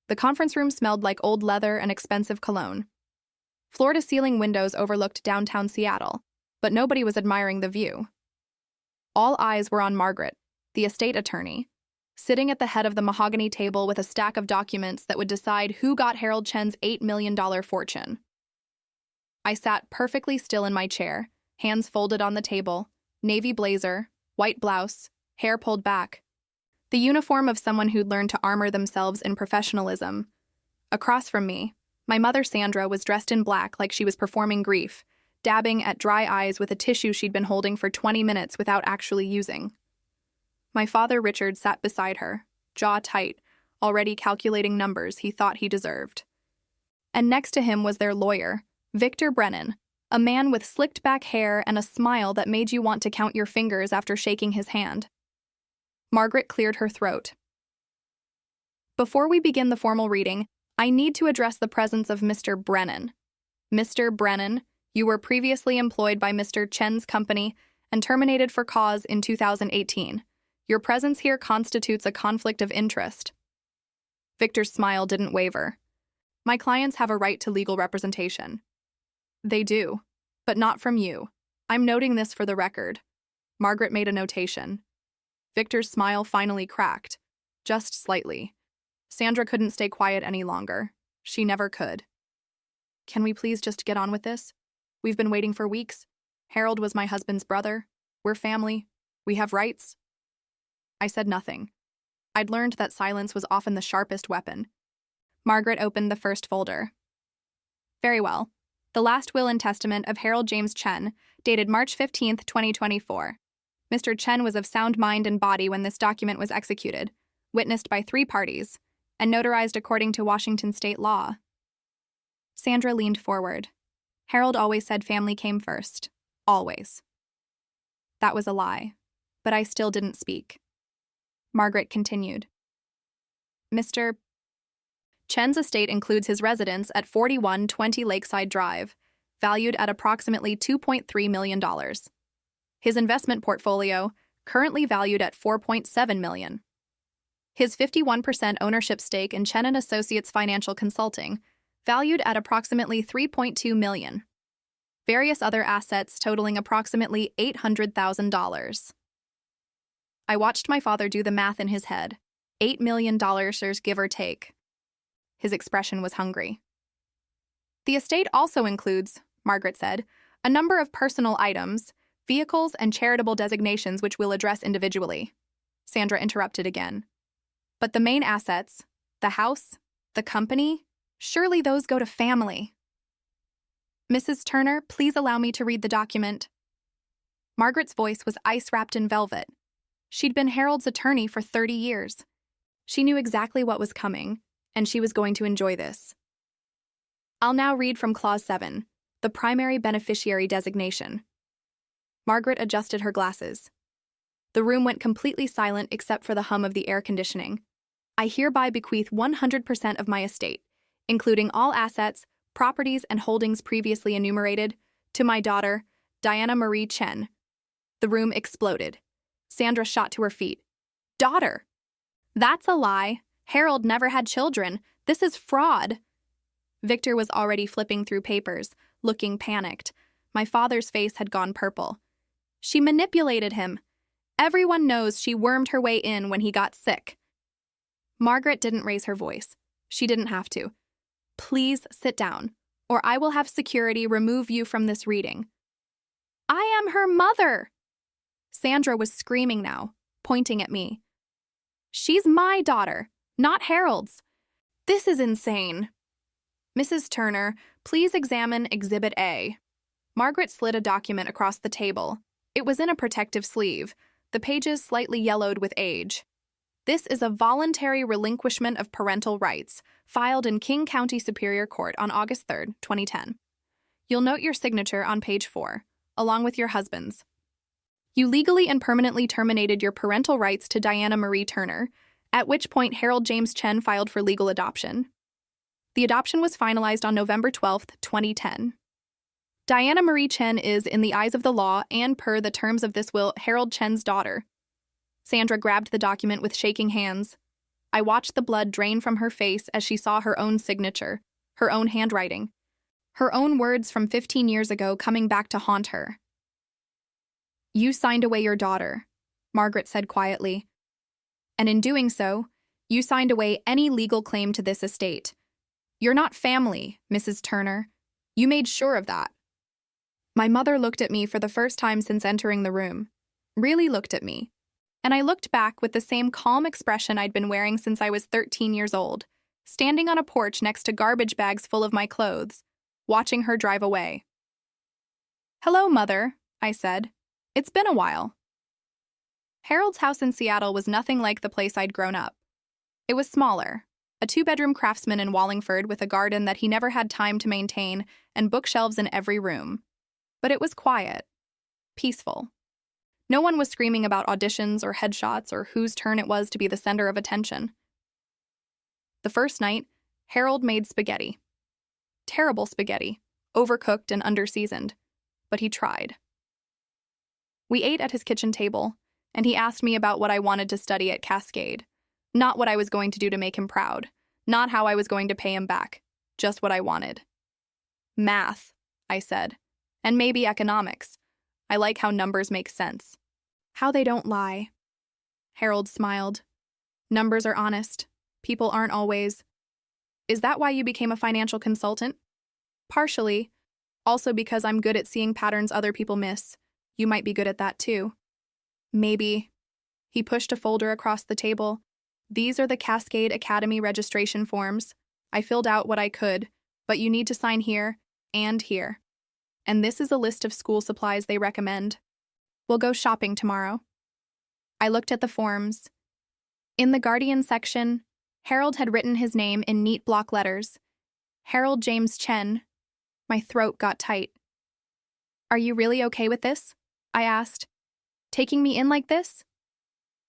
The conference room smelled like old leather and expensive cologne. Floor-to-ceiling windows overlooked downtown Seattle, but nobody was admiring the view. All eyes were on Margaret, the estate attorney, sitting at the head of the mahogany table with a stack of documents that would decide who got Harold Chen's $8 million fortune. I sat perfectly still in my chair, hands folded on the table, navy blazer, white blouse, hair pulled back. The uniform of someone who'd learned to armor themselves in professionalism. Across from me, my mother Sandra was dressed in black like she was performing grief, dabbing at dry eyes with a tissue she'd been holding for 20 minutes without actually using. My father Richard sat beside her, jaw tight, already calculating numbers he thought he deserved. And next to him was their lawyer, Victor Brennan, a man with slicked back hair and a smile that made you want to count your fingers after shaking his hand. Margaret cleared her throat. Before we begin the formal reading, I need to address the presence of Mr. Brennan. Mr. Brennan, you were previously employed by Mr. Chen's company and terminated for cause in 2018. Your presence here constitutes a conflict of interest. Victor's smile didn't waver. My clients have a right to legal representation. They do, but not from you. I'm noting this for the record. Margaret made a notation. Victor's smile finally cracked, just slightly. Sandra couldn't stay quiet any longer. She never could. Can we please just get on with this? We've been waiting for weeks. Harold was my husband's brother. We're family. We have rights. I said nothing. I'd learned that silence was often the sharpest weapon. Margaret opened the first folder. Very well. The last will and testament of Harold James Chen, dated March 15, 2024. Mr. Chen was of sound mind and body when this document was executed, witnessed by 3 parties, and notarized according to Washington state law. Sandra leaned forward. Harold always said family came first. Always. That was a lie, but I still didn't speak. Margaret continued. Mr. Chen's estate includes his residence at 4120 Lakeside Drive, valued at approximately $2.3 million. His investment portfolio, currently valued at $4.7 million. His 51% ownership stake in Chen & Associates Financial Consulting, valued at approximately $3.2 million. Various other assets totaling approximately $800,000. I watched my father do the math in his head. $8 million, give or take. His expression was hungry. The estate also includes, Margaret said, a number of personal items, vehicles, and charitable designations which we'll address individually. Sandra interrupted again. But the main assets, the house, the company, surely those go to family. Mrs. Turner, please allow me to read the document. Margaret's voice was ice-wrapped in velvet. She'd been Harold's attorney for 30 years. She knew exactly what was coming, and she was going to enjoy this. I'll now read from Clause 7, the primary beneficiary designation. Margaret adjusted her glasses. The room went completely silent except for the hum of the air conditioning. I hereby bequeath 100% of my estate, including all assets, properties, and holdings previously enumerated, to my daughter, Diana Marie Chen. The room exploded. Sandra shot to her feet. Daughter! That's a lie. Harold never had children. This is fraud. Victor was already flipping through papers, looking panicked. My father's face had gone purple. She manipulated him. Everyone knows she wormed her way in when he got sick. Margaret didn't raise her voice. She didn't have to. Please sit down, or I will have security remove you from this reading. I am her mother! Sandra was screaming now, pointing at me. She's my daughter, not Harold's. This is insane. Mrs. Turner, please examine Exhibit A. Margaret slid a document across the table. It was in a protective sleeve, the pages slightly yellowed with age. This is a voluntary relinquishment of parental rights, filed in King County Superior Court on August 3, 2010. You'll note your signature on page 4, along with your husband's. You legally and permanently terminated your parental rights to Diana Marie Turner, at which point Harold James Chen filed for legal adoption. The adoption was finalized on November 12, 2010. Diana Marie Chen is, in the eyes of the law and per the terms of this will, Harold Chen's daughter. Sandra grabbed the document with shaking hands. I watched the blood drain from her face as she saw her own signature, her own handwriting, her own words from 15 years ago coming back to haunt her. "You signed away your daughter," Margaret said quietly. "And in doing so, you signed away any legal claim to this estate. You're not family, Mrs. Turner. You made sure of that." My mother looked at me for the first time since entering the room, really looked at me, and I looked back with the same calm expression I'd been wearing since I was 13 years old, standing on a porch next to garbage bags full of my clothes, watching her drive away. "Hello, Mother," I said. "It's been a while." Harold's house in Seattle was nothing like the place I'd grown up. It was smaller, a 2-bedroom craftsman in Wallingford with a garden that he never had time to maintain and bookshelves in every room. But it was quiet, peaceful. No one was screaming about auditions or headshots or whose turn it was to be the center of attention. The first night, Harold made spaghetti. Terrible spaghetti, overcooked and underseasoned, but he tried. We ate at his kitchen table, and he asked me about what I wanted to study at Cascade. Not what I was going to do to make him proud, not how I was going to pay him back, just what I wanted. "Math," I said, "and maybe economics. I like how numbers make sense. How they don't lie." Harold smiled. "Numbers are honest. People aren't always." "Is that why you became a financial consultant?" "Partially. Also because I'm good at seeing patterns other people miss. You might be good at that too." "Maybe." He pushed a folder across the table. "These are the Cascade Academy registration forms. I filled out what I could, but you need to sign here and here. And this is a list of school supplies they recommend. We'll go shopping tomorrow." I looked at the forms. In the Guardian section, Harold had written his name in neat block letters. Harold James Chen. My throat got tight. "Are you really okay with this?" I asked. "Taking me in like this?"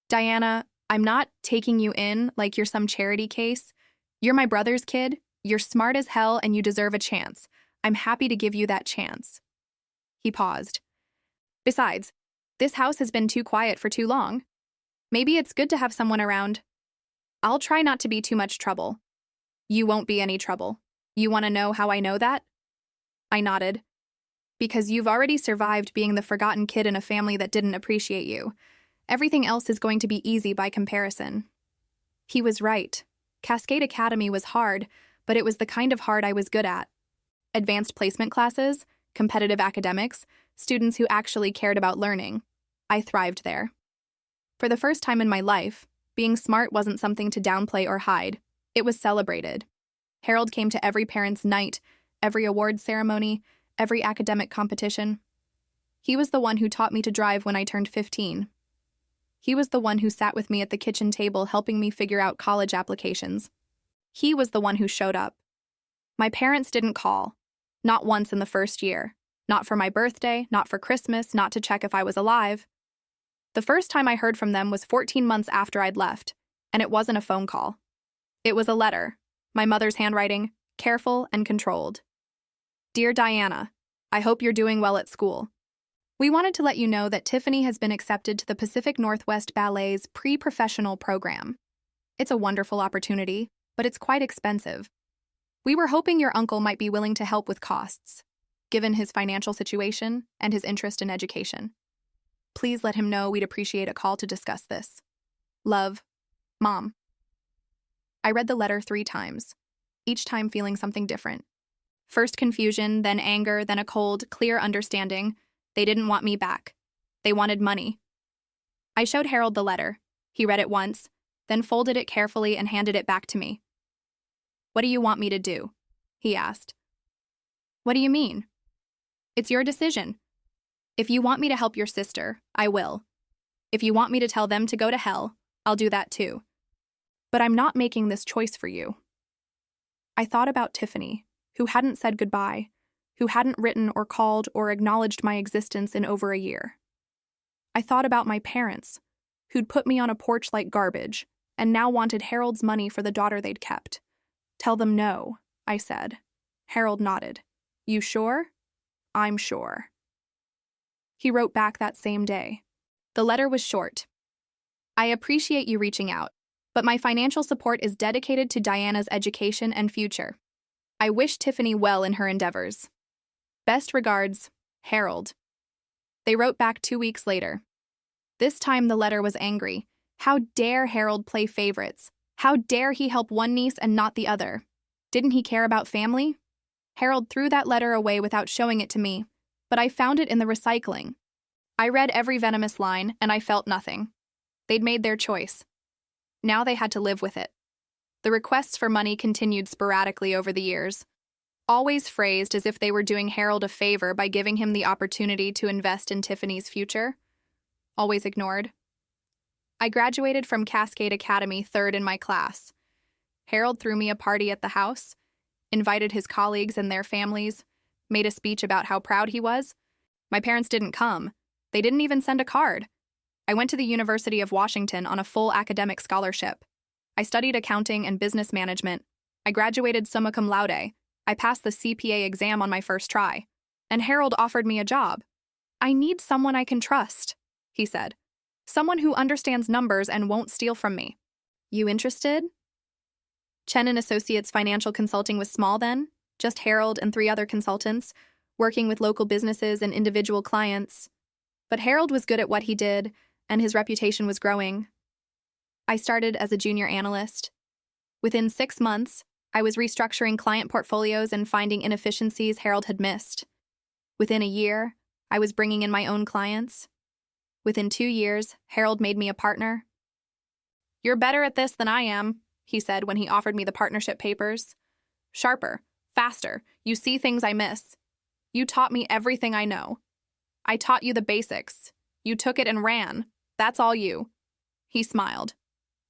"Diana, I'm not taking you in like you're some charity case. You're my brother's kid, you're smart as hell, and you deserve a chance. I'm happy to give you that chance." He paused. "Besides, this house has been too quiet for too long. Maybe it's good to have someone around. I'll try not to be too much trouble." "You won't be any trouble. You want to know how I know that?" I nodded. "Because you've already survived being the forgotten kid in a family that didn't appreciate you. Everything else is going to be easy by comparison." He was right. Cascade Academy was hard, but it was the kind of hard I was good at. Advanced placement classes, competitive academics, students who actually cared about learning. I thrived there. For the first time in my life, being smart wasn't something to downplay or hide. It was celebrated. Harold came to every parents' night, every award ceremony, every academic competition. He was the one who taught me to drive when I turned 15. He was the one who sat with me at the kitchen table helping me figure out college applications. He was the one who showed up. My parents didn't call. Not once in the first year. Not for my birthday, not for Christmas, not to check if I was alive. The first time I heard from them was 14 months after I'd left, and it wasn't a phone call. It was a letter, my mother's handwriting, careful and controlled. "Dear Diana, I hope you're doing well at school. We wanted to let you know that Tiffany has been accepted to the Pacific Northwest Ballet's pre-professional program. It's a wonderful opportunity, but it's quite expensive. We were hoping your uncle might be willing to help with costs, given his financial situation and his interest in education. Please let him know we'd appreciate a call to discuss this. Love, Mom." I read the letter 3 times, each time feeling something different. First confusion, then anger, then a cold, clear understanding. They didn't want me back. They wanted money. I showed Harold the letter. He read it once, then folded it carefully and handed it back to me. "What do you want me to do?" he asked. "What do you mean?" "It's your decision. If you want me to help your sister, I will. If you want me to tell them to go to hell, I'll do that too. But I'm not making this choice for you." I thought about Tiffany, who hadn't said goodbye, who hadn't written or called or acknowledged my existence in over a year. I thought about my parents, who'd put me on a porch like garbage, and now wanted Harold's money for the daughter they'd kept. "Tell them no," I said. Harold nodded. "You sure?" "I'm sure." He wrote back that same day. The letter was short. "I appreciate you reaching out, but my financial support is dedicated to Diana's education and future. I wish Tiffany well in her endeavors. Best regards, Harold. They wrote back 2 weeks later. This time the letter was angry. How dare Harold play favorites? How dare he help one niece and not the other? Didn't he care about family? Harold threw that letter away without showing it to me, but I found it in the recycling. I read every venomous line, and I felt nothing. They'd made their choice. Now they had to live with it. The requests for money continued sporadically over the years, always phrased as if they were doing Harold a favor by giving him the opportunity to invest in Tiffany's future. Always ignored. I graduated from Cascade Academy third in my class. Harold threw me a party at the house, invited his colleagues and their families, made a speech about how proud he was. My parents didn't come. They didn't even send a card. I went to the University of Washington on a full academic scholarship. I studied accounting and business management. I graduated summa cum laude. I passed the CPA exam on my first try. And Harold offered me a job. I need someone I can trust, he said. Someone who understands numbers and won't steal from me. You interested? Chen & Associates Financial Consulting was small then, just Harold and 3 other consultants, working with local businesses and individual clients. But Harold was good at what he did, and his reputation was growing. I started as a junior analyst. Within 6 months, I was restructuring client portfolios and finding inefficiencies Harold had missed. Within a year, I was bringing in my own clients. Within 2 years, Harold made me a partner. You're better at this than I am, he said when he offered me the partnership papers. Sharper, faster, you see things I miss. You taught me everything I know. I taught you the basics. You took it and ran. That's all you. He smiled.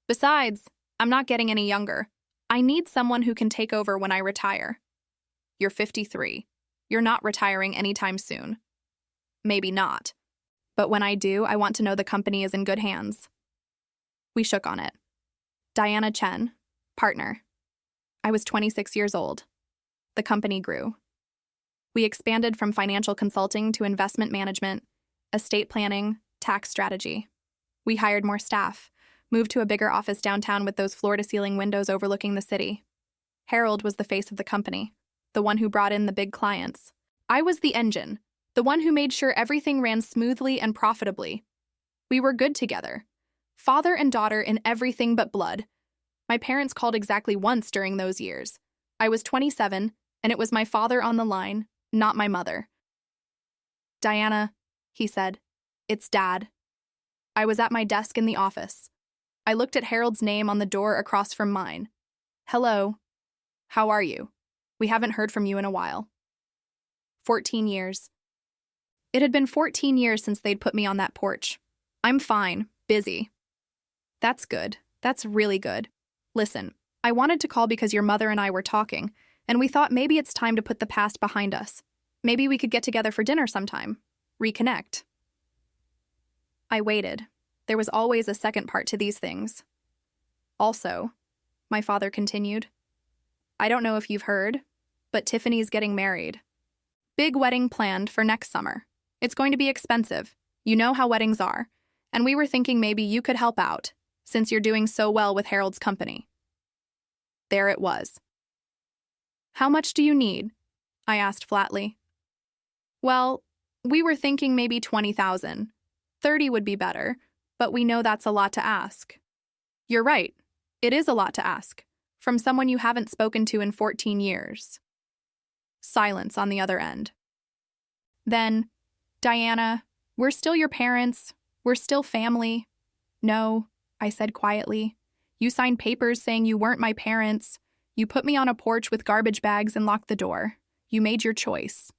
Besides, I'm not getting any younger. I need someone who can take over when I retire. You're 53. You're not retiring anytime soon. Maybe not. But when I do, I want to know the company is in good hands. We shook on it. Diana Chen, partner. I was 26 years old. The company grew. We expanded from financial consulting to investment management, estate planning, tax strategy. We hired more staff, moved to a bigger office downtown with those floor-to-ceiling windows overlooking the city. Harold was the face of the company, the one who brought in the big clients. I was the engine, the one who made sure everything ran smoothly and profitably. We were good together. Father and daughter in everything but blood. My parents called exactly once during those years. I was 27, and it was my father on the line, not my mother. Diana, he said, it's Dad. I was at my desk in the office. I looked at Harold's name on the door across from mine. Hello. How are you? We haven't heard from you in a while. 14 years. It had been 14 years since they'd put me on that porch. I'm fine, busy. That's good. That's really good. Listen, I wanted to call because your mother and I were talking, and we thought maybe it's time to put the past behind us. Maybe we could get together for dinner sometime. Reconnect. I waited. There was always a second part to these things. Also, my father continued, I don't know if you've heard, but Tiffany's getting married. Big wedding planned for next summer. It's going to be expensive. You know how weddings are. And we were thinking maybe you could help out, since you're doing so well with Harold's company. There it was. How much do you need? I asked flatly. Well, we were thinking maybe 20,000. 30 would be better, but we know that's a lot to ask. You're right. It is a lot to ask, from someone you haven't spoken to in 14 years. Silence on the other end. Then, Diana, we're still your parents. We're still family. No, I said quietly. You signed papers saying you weren't my parents. You put me on a porch with garbage bags and locked the door. You made your choice.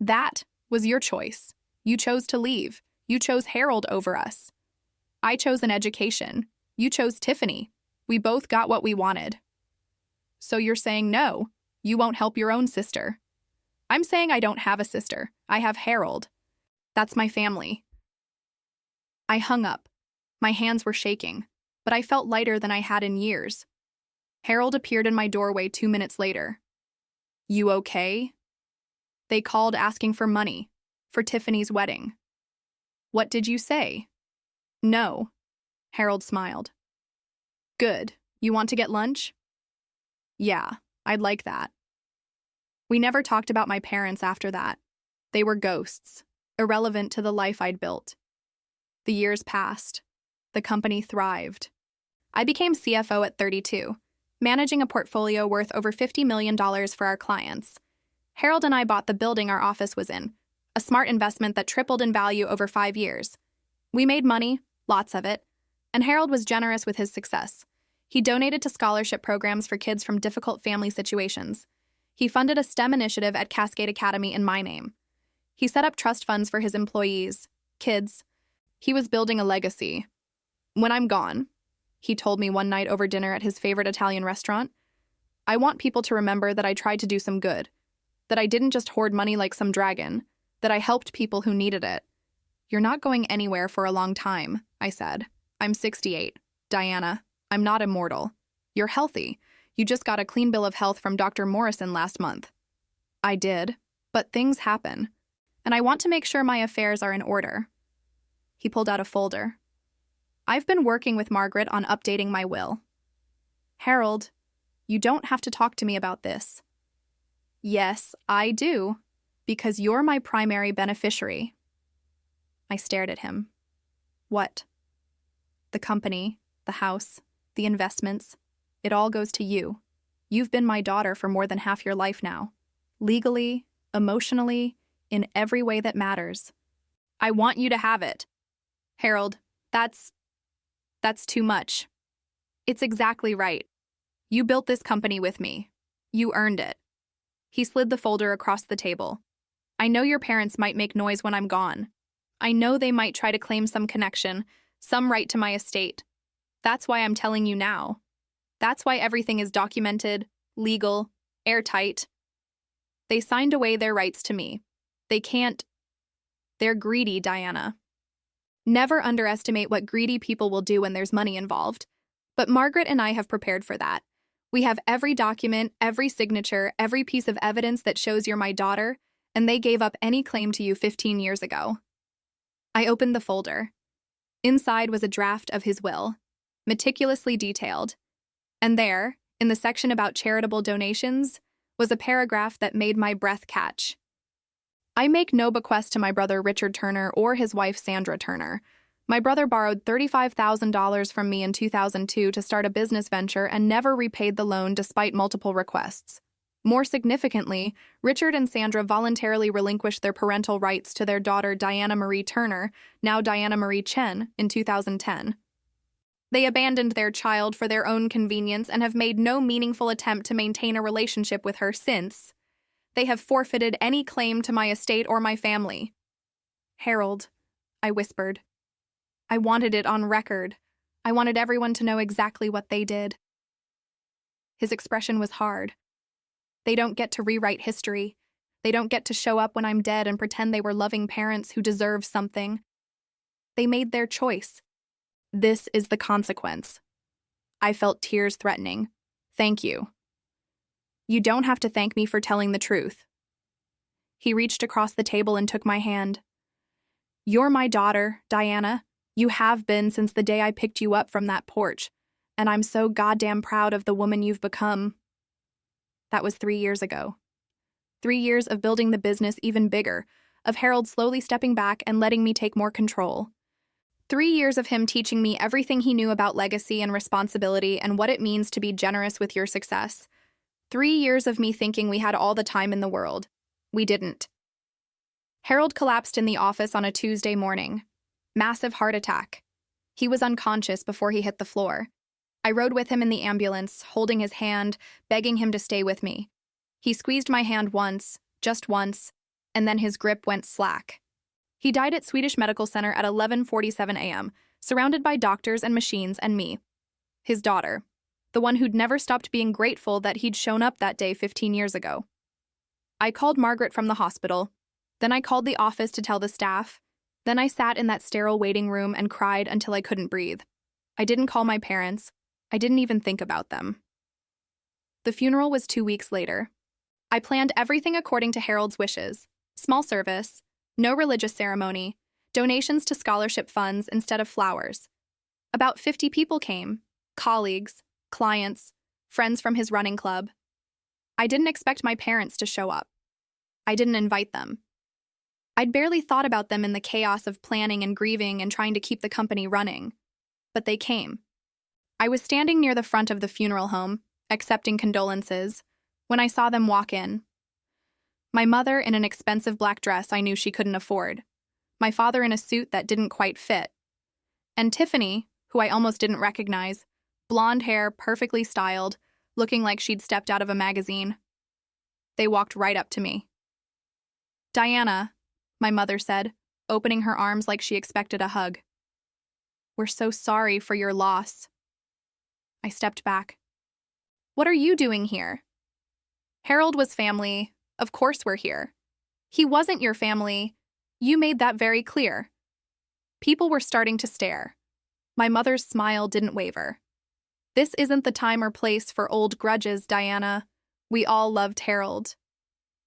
That was your choice. You chose to leave. You chose Harold over us. I chose an education. You chose Tiffany. We both got what we wanted. So you're saying no, you won't help your own sister. I'm saying I don't have a sister. I have Harold. That's my family. I hung up. My hands were shaking, but I felt lighter than I had in years. Harold appeared in my doorway 2 minutes later. You okay? They called asking for money, for Tiffany's wedding. What did you say? No. Harold smiled. Good. You want to get lunch? Yeah, I'd like that. We never talked about my parents after that. They were ghosts, irrelevant to the life I'd built. The years passed. The company thrived. I became CFO at 32, managing a portfolio worth over $50 million for our clients. Harold and I bought the building our office was in, a smart investment that tripled in value over 5 years. We made money, lots of it, and Harold was generous with his success. He donated to scholarship programs for kids from difficult family situations. He funded a STEM initiative at Cascade Academy in my name. He set up trust funds for his employees, kids. He was building a legacy. When I'm gone, he told me one night over dinner at his favorite Italian restaurant, I want people to remember that I tried to do some good, that I didn't just hoard money like some dragon, that I helped people who needed it. You're not going anywhere for a long time, I said. I'm 68. Diana, I'm not immortal. You're healthy. You just got a clean bill of health from Dr. Morrison last month. I did, but things happen, and I want to make sure my affairs are in order. He pulled out a folder. I've been working with Margaret on updating my will. Harold, you don't have to talk to me about this. Yes, I do, because you're my primary beneficiary. I stared at him. What? The company, the house, the investments, it all goes to you. You've been my daughter for more than half your life now. Legally, emotionally, in every way that matters. I want you to have it. Harold, that's too much. It's exactly right. You built this company with me. You earned it. He slid the folder across the table. I know your parents might make noise when I'm gone. I know they might try to claim some connection, some right to my estate. That's why I'm telling you now. That's why everything is documented, legal, airtight. They signed away their rights to me. They can't. They're greedy, Diana. Never underestimate what greedy people will do when there's money involved. But Margaret and I have prepared for that. We have every document, every signature, every piece of evidence that shows you're my daughter, and they gave up any claim to you 15 years ago. I opened the folder. Inside was a draft of his will, meticulously detailed. And there, in the section about charitable donations, was a paragraph that made my breath catch. I make no bequest to my brother Richard Turner or his wife Sandra Turner. My brother borrowed $35,000 from me in 2002 to start a business venture and never repaid the loan despite multiple requests. More significantly, Richard and Sandra voluntarily relinquished their parental rights to their daughter Diana Marie Turner, now Diana Marie Chen, in 2010. They abandoned their child for their own convenience and have made no meaningful attempt to maintain a relationship with her since. They have forfeited any claim to my estate or my family. Harold, I whispered. I wanted it on record. I wanted everyone to know exactly what they did. His expression was hard. They don't get to rewrite history. They don't get to show up when I'm dead and pretend they were loving parents who deserve something. They made their choice. This is the consequence. I felt tears threatening. Thank you. You don't have to thank me for telling the truth. He reached across the table and took my hand. You're my daughter, Diana. You have been since the day I picked you up from that porch, and I'm so goddamn proud of the woman you've become. That was 3 years ago. 3 years of building the business even bigger, of Harold slowly stepping back and letting me take more control. 3 years of him teaching me everything he knew about legacy and responsibility and what it means to be generous with your success. 3 years of me thinking we had all the time in the world. We didn't. Harold collapsed in the office on a Tuesday morning. Massive heart attack. He was unconscious before he hit the floor. I rode with him in the ambulance, holding his hand, begging him to stay with me. He squeezed my hand once, just once, and then his grip went slack. He died at Swedish Medical Center at 11:47 a.m., surrounded by doctors and machines and me. His daughter, the one who'd never stopped being grateful that he'd shown up that day 15 years ago. I called Margaret from the hospital. Then I called the office to tell the staff. Then I sat in that sterile waiting room and cried until I couldn't breathe. I didn't call my parents. I didn't even think about them. The funeral was 2 weeks later. I planned everything according to Harold's wishes. Small service, no religious ceremony, donations to scholarship funds instead of flowers. About 50 people came. colleagues, clients, friends from his running club. I didn't expect my parents to show up. I didn't invite them. I'd barely thought about them in the chaos of planning and grieving and trying to keep the company running. But they came. I was standing near the front of the funeral home, accepting condolences, when I saw them walk in. My mother in an expensive black dress I knew she couldn't afford. My father in a suit that didn't quite fit. And Tiffany, who I almost didn't recognize, blonde hair, perfectly styled, looking like she'd stepped out of a magazine. They walked right up to me. "Diana," my mother said, opening her arms like she expected a hug. "We're so sorry for your loss." I stepped back. "What are you doing here?" "Harold was family. Of course we're here." "He wasn't your family. You made that very clear." People were starting to stare. My mother's smile didn't waver. "This isn't the time or place for old grudges, Diana. We all loved Harold."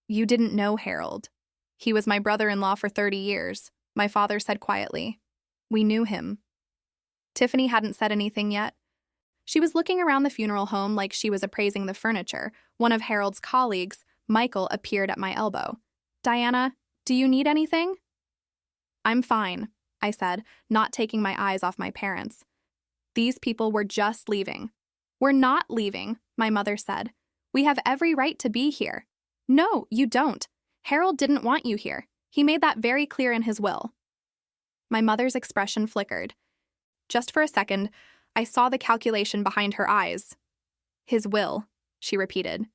"You didn't know Harold. He was my brother-in-law for 30 years, my father said quietly. "We knew him." Tiffany hadn't said anything yet. She was looking around the funeral home like she was appraising the furniture. One of Harold's colleagues, Michael, appeared at my elbow. "Diana, do you need anything?" "I'm fine," I said, not taking my eyes off my parents. These people were just leaving. "We're not leaving," my mother said. "We have every right to be here." "No, you don't. Harold didn't want you here. He made that very clear in his will." My mother's expression flickered. Just for a second, I saw the calculation behind her eyes. "His will," she repeated.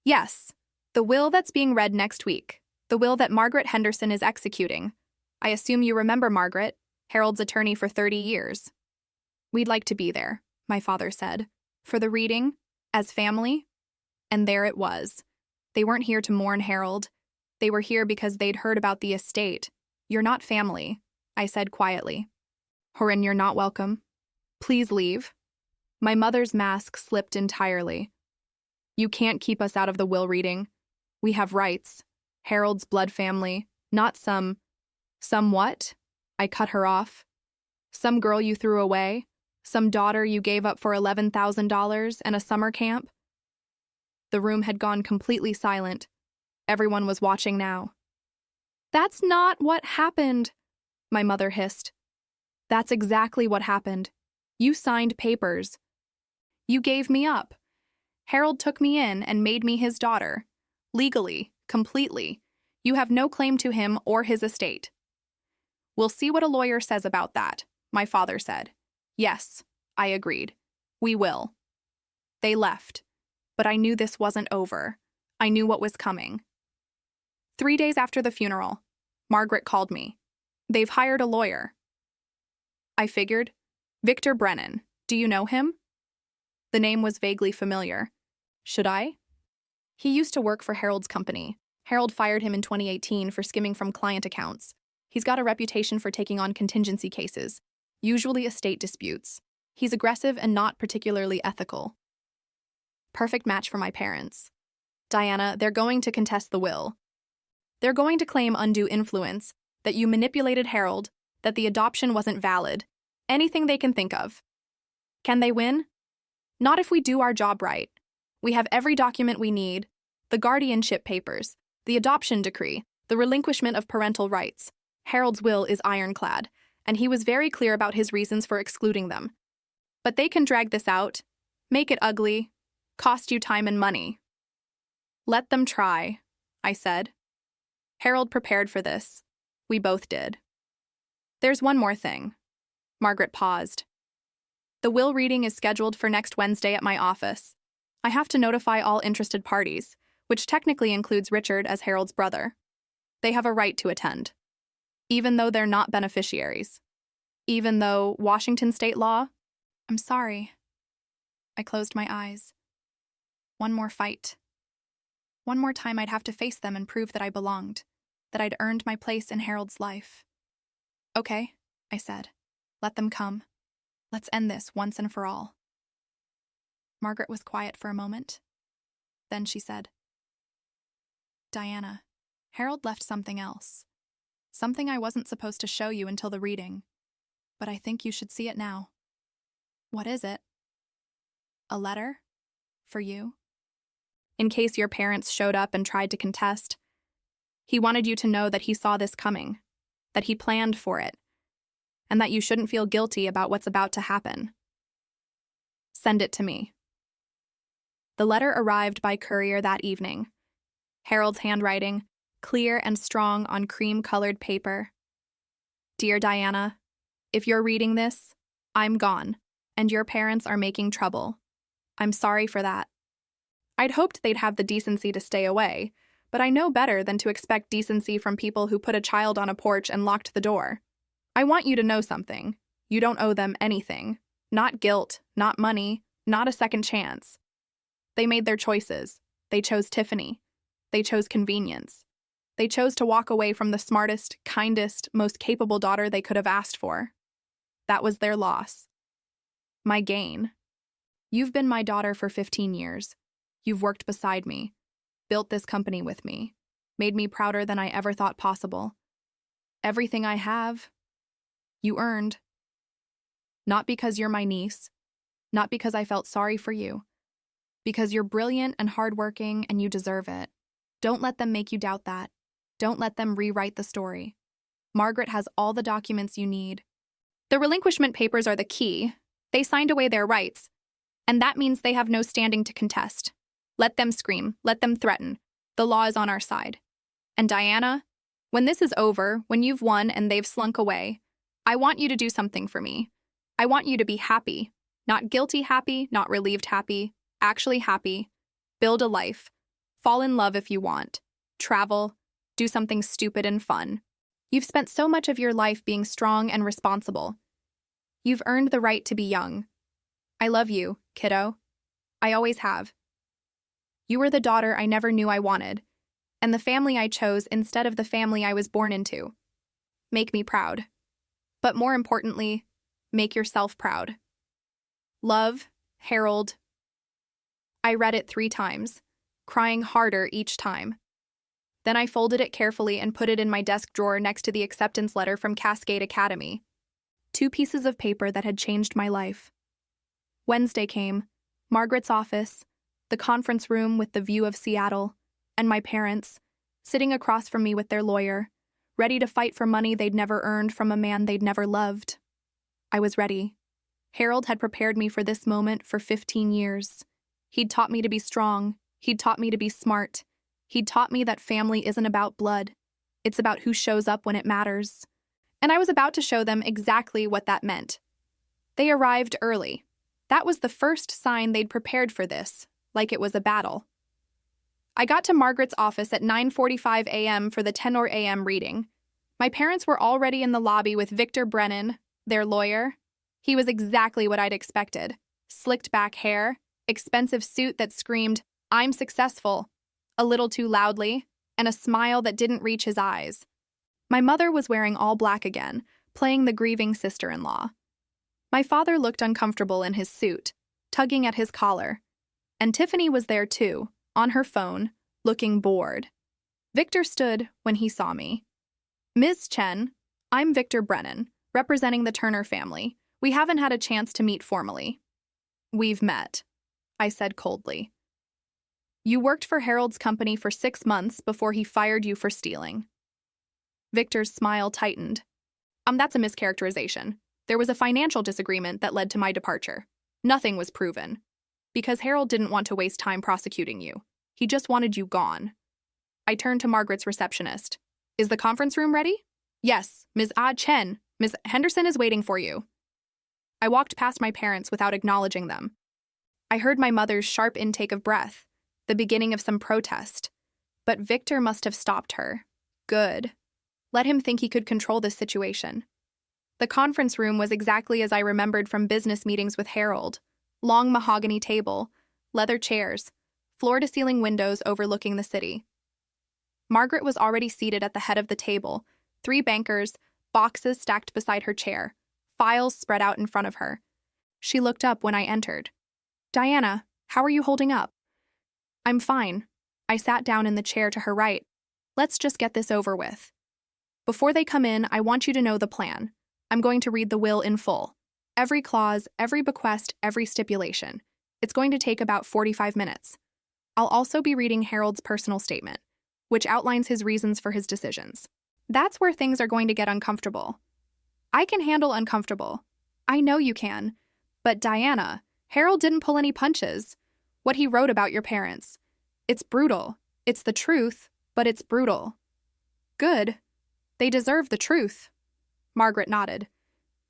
"Yes, the will that's being read next week. The will that Margaret Henderson is executing. I assume you remember Margaret, Harold's attorney for 30 years. "We'd like to be there," my father said. "For the reading, as family." And there it was. They weren't here to mourn Harold. They were here because they'd heard about the estate. "You're not family," I said quietly. "Horan, you're not welcome. Please leave." My mother's mask slipped entirely. "You can't keep us out of the will reading. We have rights. Harold's blood family, not some what?" I cut her off. "Some girl you threw away? Some daughter you gave up for $11,000 and a summer camp?" The room had gone completely silent. Everyone was watching now. "That's not what happened," my mother hissed. "That's exactly what happened. You signed papers. You gave me up. Harold took me in and made me his daughter. Legally, completely. You have no claim to him or his estate." "We'll see what a lawyer says about that," my father said. "Yes," I agreed. "We will." They left. But I knew this wasn't over. I knew what was coming. 3 days after the funeral, Margaret called me. "They've hired a lawyer." I figured. "Victor Brennan. Do you know him?" The name was vaguely familiar. Should I? He used to work for Harold's company. Harold fired him in 2018 for skimming from client accounts. He's got a reputation for taking on contingency cases, usually estate disputes. He's aggressive and not particularly ethical. Perfect match for my parents. "Diana, they're going to contest the will. They're going to claim undue influence, that you manipulated Harold, that the adoption wasn't valid, anything they can think of. Can they win? Not if we do our job right. We have every document we need, the guardianship papers, the adoption decree, the relinquishment of parental rights. Harold's will is ironclad, and he was very clear about his reasons for excluding them. But they can drag this out, make it ugly, cost you time and money." "Let them try," I said. Harold prepared for this. We both did. "There's one more thing." Margaret paused. "The will reading is scheduled for next Wednesday at my office. I have to notify all interested parties, which technically includes Richard as Harold's brother. They have a right to attend, even though they're not beneficiaries. Even though Washington state law..." "I'm sorry." I closed my eyes. One more fight. One more time I'd have to face them and prove that I belonged, that I'd earned my place in Harold's life. "Okay," I said. "Let them come. Let's end this once and for all." Margaret was quiet for a moment. Then she said, "Diana, Harold left something else. Something I wasn't supposed to show you until the reading. But I think you should see it now." "What is it?" A letter? For you? In case your parents showed up and tried to contest. He wanted you to know that he saw this coming, that he planned for it, and that you shouldn't feel guilty about what's about to happen. Send it to me. The letter arrived by courier that evening. Harold's handwriting, clear and strong on cream-colored paper. Dear Diana, if you're reading this, I'm gone, and your parents are making trouble. I'm sorry for that. I'd hoped they'd have the decency to stay away, but I know better than to expect decency from people who put a child on a porch and locked the door. I want you to know something. You don't owe them anything. Not guilt, not money, not a second chance. They made their choices. They chose Tiffany. They chose convenience. They chose to walk away from the smartest, kindest, most capable daughter they could have asked for. That was their loss. My gain. You've been my daughter for 15 years. You've worked beside me, built this company with me, made me prouder than I ever thought possible. Everything I have, you earned. Not because you're my niece, not because I felt sorry for you, because you're brilliant and hardworking and you deserve it. Don't let them make you doubt that. Don't let them rewrite the story. Margaret has all the documents you need. The relinquishment papers are the key. They signed away their rights, and that means they have no standing to contest. Let them scream, let them threaten. The law is on our side. And Diana, when this is over, when you've won and they've slunk away, I want you to do something for me. I want you to be happy. Not guilty happy, not relieved happy, actually happy. Build a life. Fall in love if you want. Travel. Do something stupid and fun. You've spent so much of your life being strong and responsible. You've earned the right to be young. I love you, kiddo. I always have. You were the daughter I never knew I wanted, and the family I chose instead of the family I was born into. Make me proud. But more importantly, make yourself proud. Love, Harold. I read it 3 times, crying harder each time. Then I folded it carefully and put it in my desk drawer next to the acceptance letter from Cascade Academy. 2 pieces of paper that had changed my life. Wednesday came, Margaret's office, the conference room with the view of Seattle, and my parents, sitting across from me with their lawyer, ready to fight for money they'd never earned from a man they'd never loved. I was ready. Harold had prepared me for this moment for 15 years. He'd taught me to be strong. He'd taught me to be smart. He'd taught me that family isn't about blood. It's about who shows up when it matters. And I was about to show them exactly what that meant. They arrived early. That was the first sign they'd prepared for this, like it was a battle. I got to Margaret's office at 9:45 a.m. for the 10 a.m. reading. My parents were already in the lobby with Victor Brennan, their lawyer. He was exactly what I'd expected. Slicked back hair, expensive suit that screamed, "I'm successful," a little too loudly, and a smile that didn't reach his eyes. My mother was wearing all black again, playing the grieving sister-in-law. My father looked uncomfortable in his suit, tugging at his collar. And Tiffany was there too, on her phone, looking bored. Victor stood when he saw me. "Ms. Chen, I'm Victor Brennan, representing the Turner family. We haven't had a chance to meet formally." "We've met," I said coldly. "You worked for Harold's company for 6 months before he fired you for stealing." Victor's smile tightened. That's a mischaracterization. There was a financial disagreement that led to my departure. Nothing was proven. Because Harold didn't want to waste time prosecuting you. He just wanted you gone." I turned to Margaret's receptionist. "Is the conference room ready?" "Yes, Ms. Chen. Ms. Henderson is waiting for you." I walked past my parents without acknowledging them. I heard my mother's sharp intake of breath, the beginning of some protest. But Victor must have stopped her. Good. Let him think he could control this situation. The conference room was exactly as I remembered from business meetings with Harold. Long mahogany table, leather chairs, floor-to-ceiling windows overlooking the city. Margaret was already seated at the head of the table, 3 bankers, boxes stacked beside her chair, files spread out in front of her. She looked up when I entered. "Diana, how are you holding up?" "I'm fine." I sat down in the chair to her right. "Let's just get this over with. Before they come in, I want you to know the plan. I'm going to read the will in full. Every clause, every bequest, every stipulation. It's going to take about 45 minutes. I'll also be reading Harold's personal statement, which outlines his reasons for his decisions. That's where things are going to get uncomfortable. I can handle uncomfortable. I know you can. But Diana, Harold didn't pull any punches. What he wrote about your parents. It's brutal. It's the truth, but it's brutal. Good. They deserve the truth. Margaret nodded.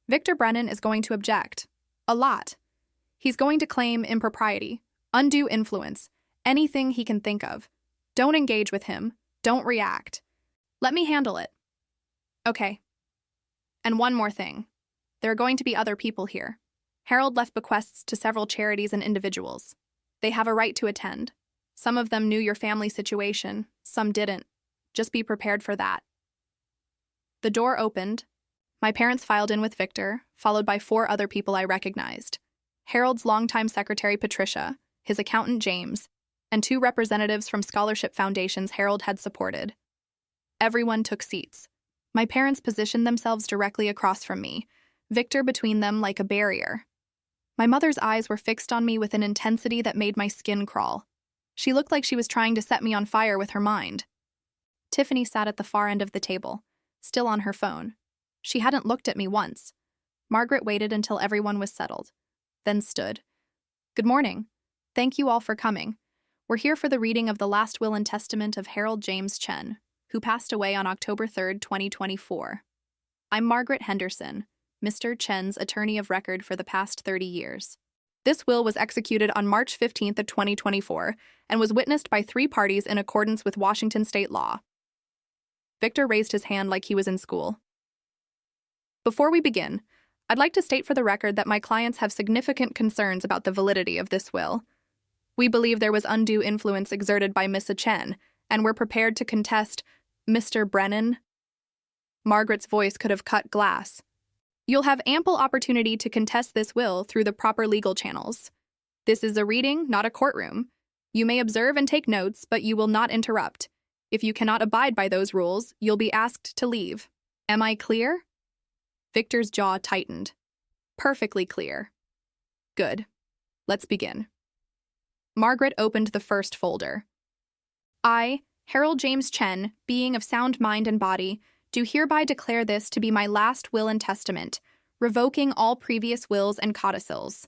Victor Brennan is going to object. A lot. He's going to claim impropriety, undue influence, anything he can think of. Don't engage with him. Don't react. Let me handle it. Okay. And one more thing. There are going to be other people here. Harold left bequests to several charities and individuals. They have a right to attend. Some of them knew your family situation, some didn't. Just be prepared for that. The door opened. My parents filed in with Victor, followed by 4 other people I recognized. Harold's longtime secretary, Patricia, his accountant, James, and 2 representatives from scholarship foundations Harold had supported. Everyone took seats. My parents positioned themselves directly across from me, Victor between them like a barrier. My mother's eyes were fixed on me with an intensity that made my skin crawl. She looked like she was trying to set me on fire with her mind. Tiffany sat at the far end of the table, still on her phone. She hadn't looked at me once. Margaret waited until everyone was settled, then stood. Good morning. Thank you all for coming. We're here for the reading of the last will and testament of Harold James Chen, who passed away on October 3, 2024. I'm Margaret Henderson, Mr. Chen's attorney of record for the past 30 years. This will was executed on March 15, 2024, and was witnessed by 3 parties in accordance with Washington state law. Victor raised his hand like he was in school. Before we begin, I'd like to state for the record that my clients have significant concerns about the validity of this will. We believe there was undue influence exerted by Mrs. Chen, and we're prepared to contest Mr. Brennan. Margaret's voice could have cut glass. You'll have ample opportunity to contest this will through the proper legal channels. This is a reading, not a courtroom. You may observe and take notes, but you will not interrupt. If you cannot abide by those rules, you'll be asked to leave. Am I clear? Victor's jaw tightened. Perfectly clear. Good. Let's begin. Margaret opened the first folder. I, Harold James Chen, being of sound mind and body, do hereby declare this to be my last will and testament, revoking all previous wills and codicils.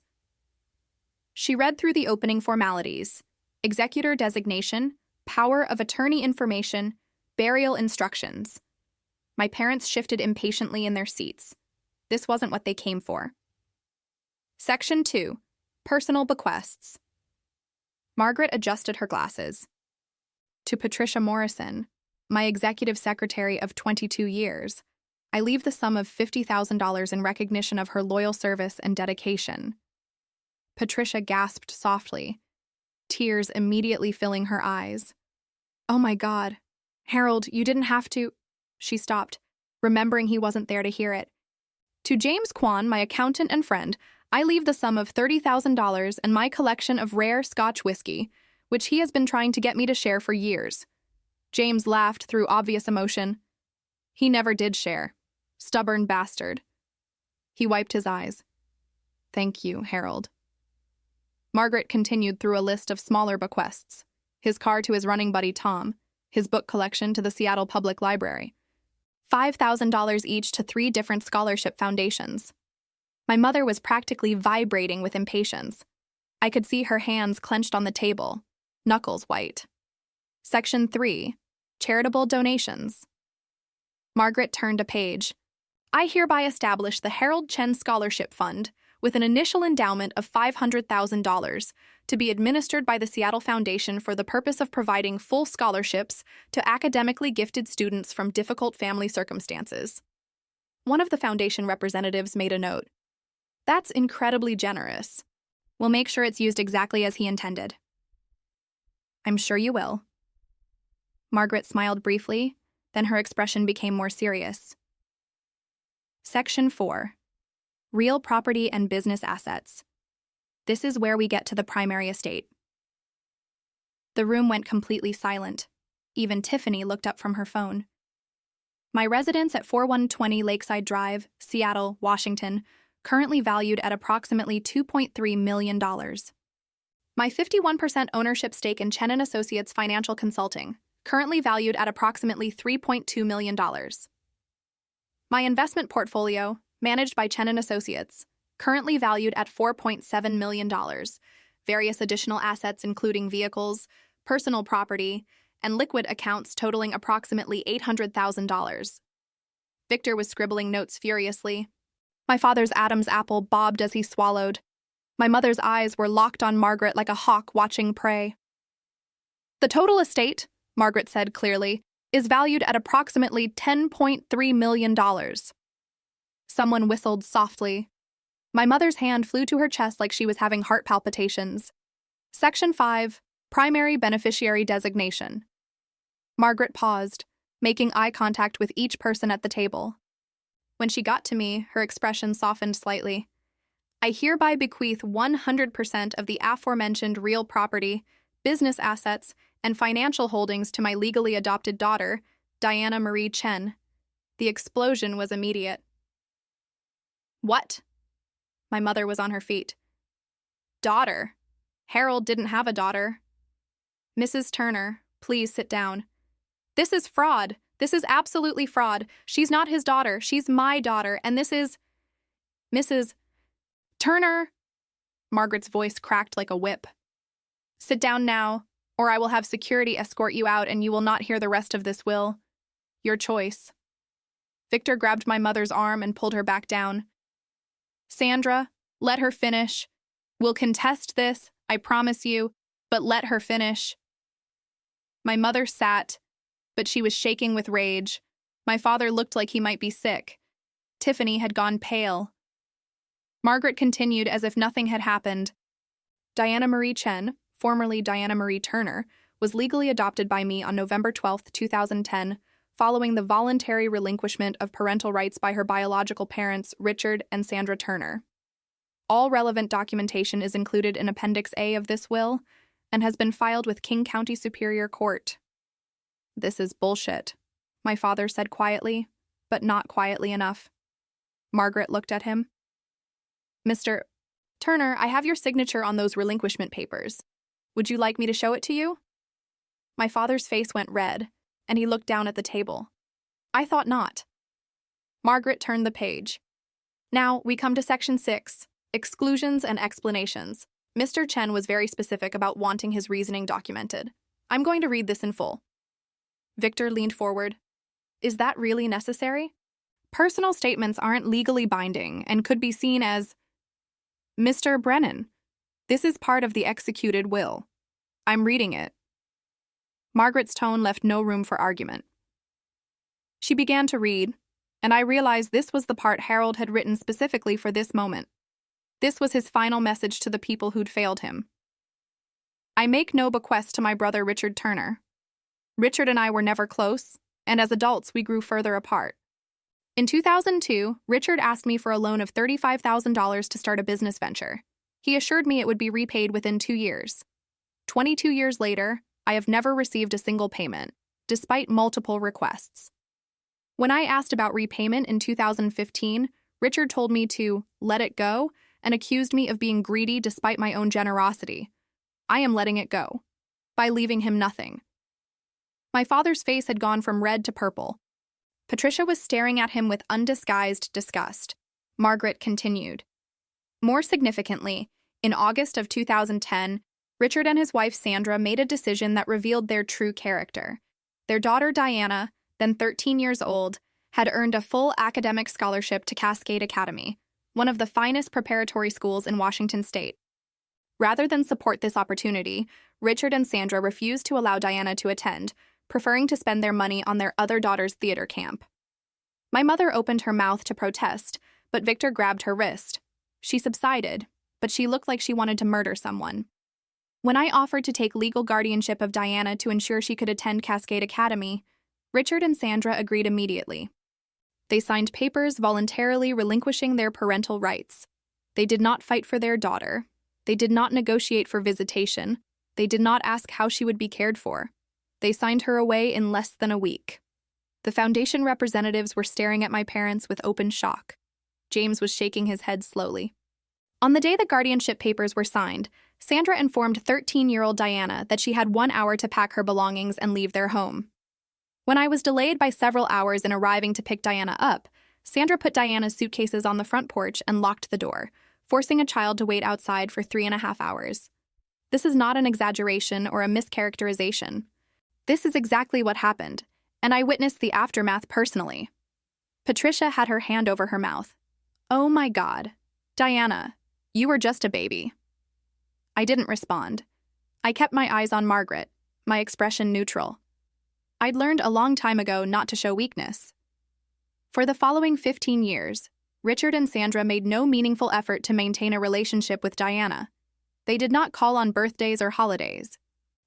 She read through the opening formalities: executor designation, power of attorney information, burial instructions. My parents shifted impatiently in their seats. This wasn't what they came for. Section 2. Personal bequests. Margaret adjusted her glasses. To Patricia Morrison, my executive secretary of 22 years, I leave the sum of $50,000 in recognition of her loyal service and dedication. Patricia gasped softly, tears immediately filling her eyes. Oh my God. Harold, you didn't have to. She stopped, remembering he wasn't there to hear it. To James Kwan, my accountant and friend, I leave the sum of $30,000 and my collection of rare Scotch whiskey, which he has been trying to get me to share for years. James laughed through obvious emotion. He never did share. Stubborn bastard. He wiped his eyes. Thank you, Harold. Margaret continued through a list of smaller bequests. His car to his running buddy Tom, his book collection to the Seattle Public Library. $5,000 each to 3 different scholarship foundations. My mother was practically vibrating with impatience. I could see her hands clenched on the table, knuckles white. Section 3. Charitable donations. Margaret turned a page. I hereby establish the Harold Chen Scholarship Fund with an initial endowment of $500,000 to be administered by the Seattle Foundation for the purpose of providing full scholarships to academically gifted students from difficult family circumstances. One of the foundation representatives made a note. That's incredibly generous. We'll make sure it's used exactly as he intended. I'm sure you will. Margaret smiled briefly, then her expression became more serious. Section 4. Real property and business assets. This is where we get to the primary estate. The room went completely silent. Even Tiffany looked up from her phone. My residence at 4120 Lakeside Drive, Seattle, Washington, currently valued at approximately $2.3 million. My 51% ownership stake in Chen & Associates Financial Consulting, currently valued at approximately $3.2 million. My investment portfolio, managed by Chen & Associates, currently valued at $4.7 million. Various additional assets including vehicles, personal property, and liquid accounts totaling approximately $800,000. Victor was scribbling notes furiously. My father's Adam's apple bobbed as he swallowed. My mother's eyes were locked on Margaret like a hawk watching prey. The total estate, Margaret said clearly, is valued at approximately $10.3 million. Someone whistled softly. My mother's hand flew to her chest like she was having heart palpitations. Section 5, Primary Beneficiary Designation. Margaret paused, making eye contact with each person at the table. When she got to me, her expression softened slightly. I hereby bequeath 100% of the aforementioned real property, business assets, and financial holdings to my legally adopted daughter, Diana Marie Chen. The explosion was immediate. What? My mother was on her feet. Daughter? Harold didn't have a daughter. Mrs. Turner, please sit down. This is fraud. This is absolutely fraud. She's not his daughter. She's my daughter, and this is... Mrs. Turner! Margaret's voice cracked like a whip. Sit down now, or I will have security escort you out and you will not hear the rest of this will. Your choice. Victor grabbed my mother's arm and pulled her back down. Sandra, let her finish. We'll contest this, I promise you, but let her finish. My mother sat, but she was shaking with rage. My father looked like he might be sick. Tiffany had gone pale. Margaret continued as if nothing had happened. Diana Marie Chen, formerly Diana Marie Turner, was legally adopted by me on November 12, 2010, following the voluntary relinquishment of parental rights by her biological parents, Richard and Sandra Turner. All relevant documentation is included in Appendix A of this will and has been filed with King County Superior Court. This is bullshit, my father said quietly, but not quietly enough. Margaret looked at him. Mr. Turner, I have your signature on those relinquishment papers. Would you like me to show it to you? My father's face went red, and he looked down at the table. I thought not. Margaret turned the page. Now, we come to Section 6, Exclusions and Explanations. Mr. Chen was very specific about wanting his reasoning documented. I'm going to read this in full. Victor leaned forward. Is that really necessary? Personal statements aren't legally binding and could be seen as... Mr. Brennan, this is part of the executed will. I'm reading it. Margaret's tone left no room for argument. She began to read, and I realized this was the part Harold had written specifically for this moment. This was his final message to the people who'd failed him. I make no bequest to my brother Richard Turner. Richard and I were never close, and as adults we grew further apart. In 2002, Richard asked me for a loan of $35,000 to start a business venture. He assured me it would be repaid within 2 years. 22 years later, I have never received a single payment, despite multiple requests. When I asked about repayment in 2015, Richard told me to let it go and accused me of being greedy despite my own generosity. I am letting it go, by leaving him nothing. My father's face had gone from red to purple. Patricia was staring at him with undisguised disgust. Margaret continued. More significantly, in August of 2010, Richard and his wife Sandra made a decision that revealed their true character. Their daughter Diana, then 13 years old, had earned a full academic scholarship to Cascade Academy, one of the finest preparatory schools in Washington state. Rather than support this opportunity, Richard and Sandra refused to allow Diana to attend, preferring to spend their money on their other daughter's theater camp. My mother opened her mouth to protest, but Victor grabbed her wrist. She subsided, but she looked like she wanted to murder someone. When I offered to take legal guardianship of Diana to ensure she could attend Cascade Academy, Richard and Sandra agreed immediately. They signed papers voluntarily relinquishing their parental rights. They did not fight for their daughter. They did not negotiate for visitation. They did not ask how she would be cared for. They signed her away in less than a week. The foundation representatives were staring at my parents with open shock. James was shaking his head slowly. On the day the guardianship papers were signed, Sandra informed 13-year-old Diana that she had 1 hour to pack her belongings and leave their home. When I was delayed by several hours in arriving to pick Diana up, Sandra put Diana's suitcases on the front porch and locked the door, forcing a child to wait outside for 3.5 hours. This is not an exaggeration or a mischaracterization. This is exactly what happened, and I witnessed the aftermath personally. Patricia had her hand over her mouth. "Oh my God. Diana, you were just a baby." I didn't respond. I kept my eyes on Margaret, my expression neutral. I'd learned a long time ago not to show weakness. For the following 15 years, Richard and Sandra made no meaningful effort to maintain a relationship with Diana. They did not call on birthdays or holidays.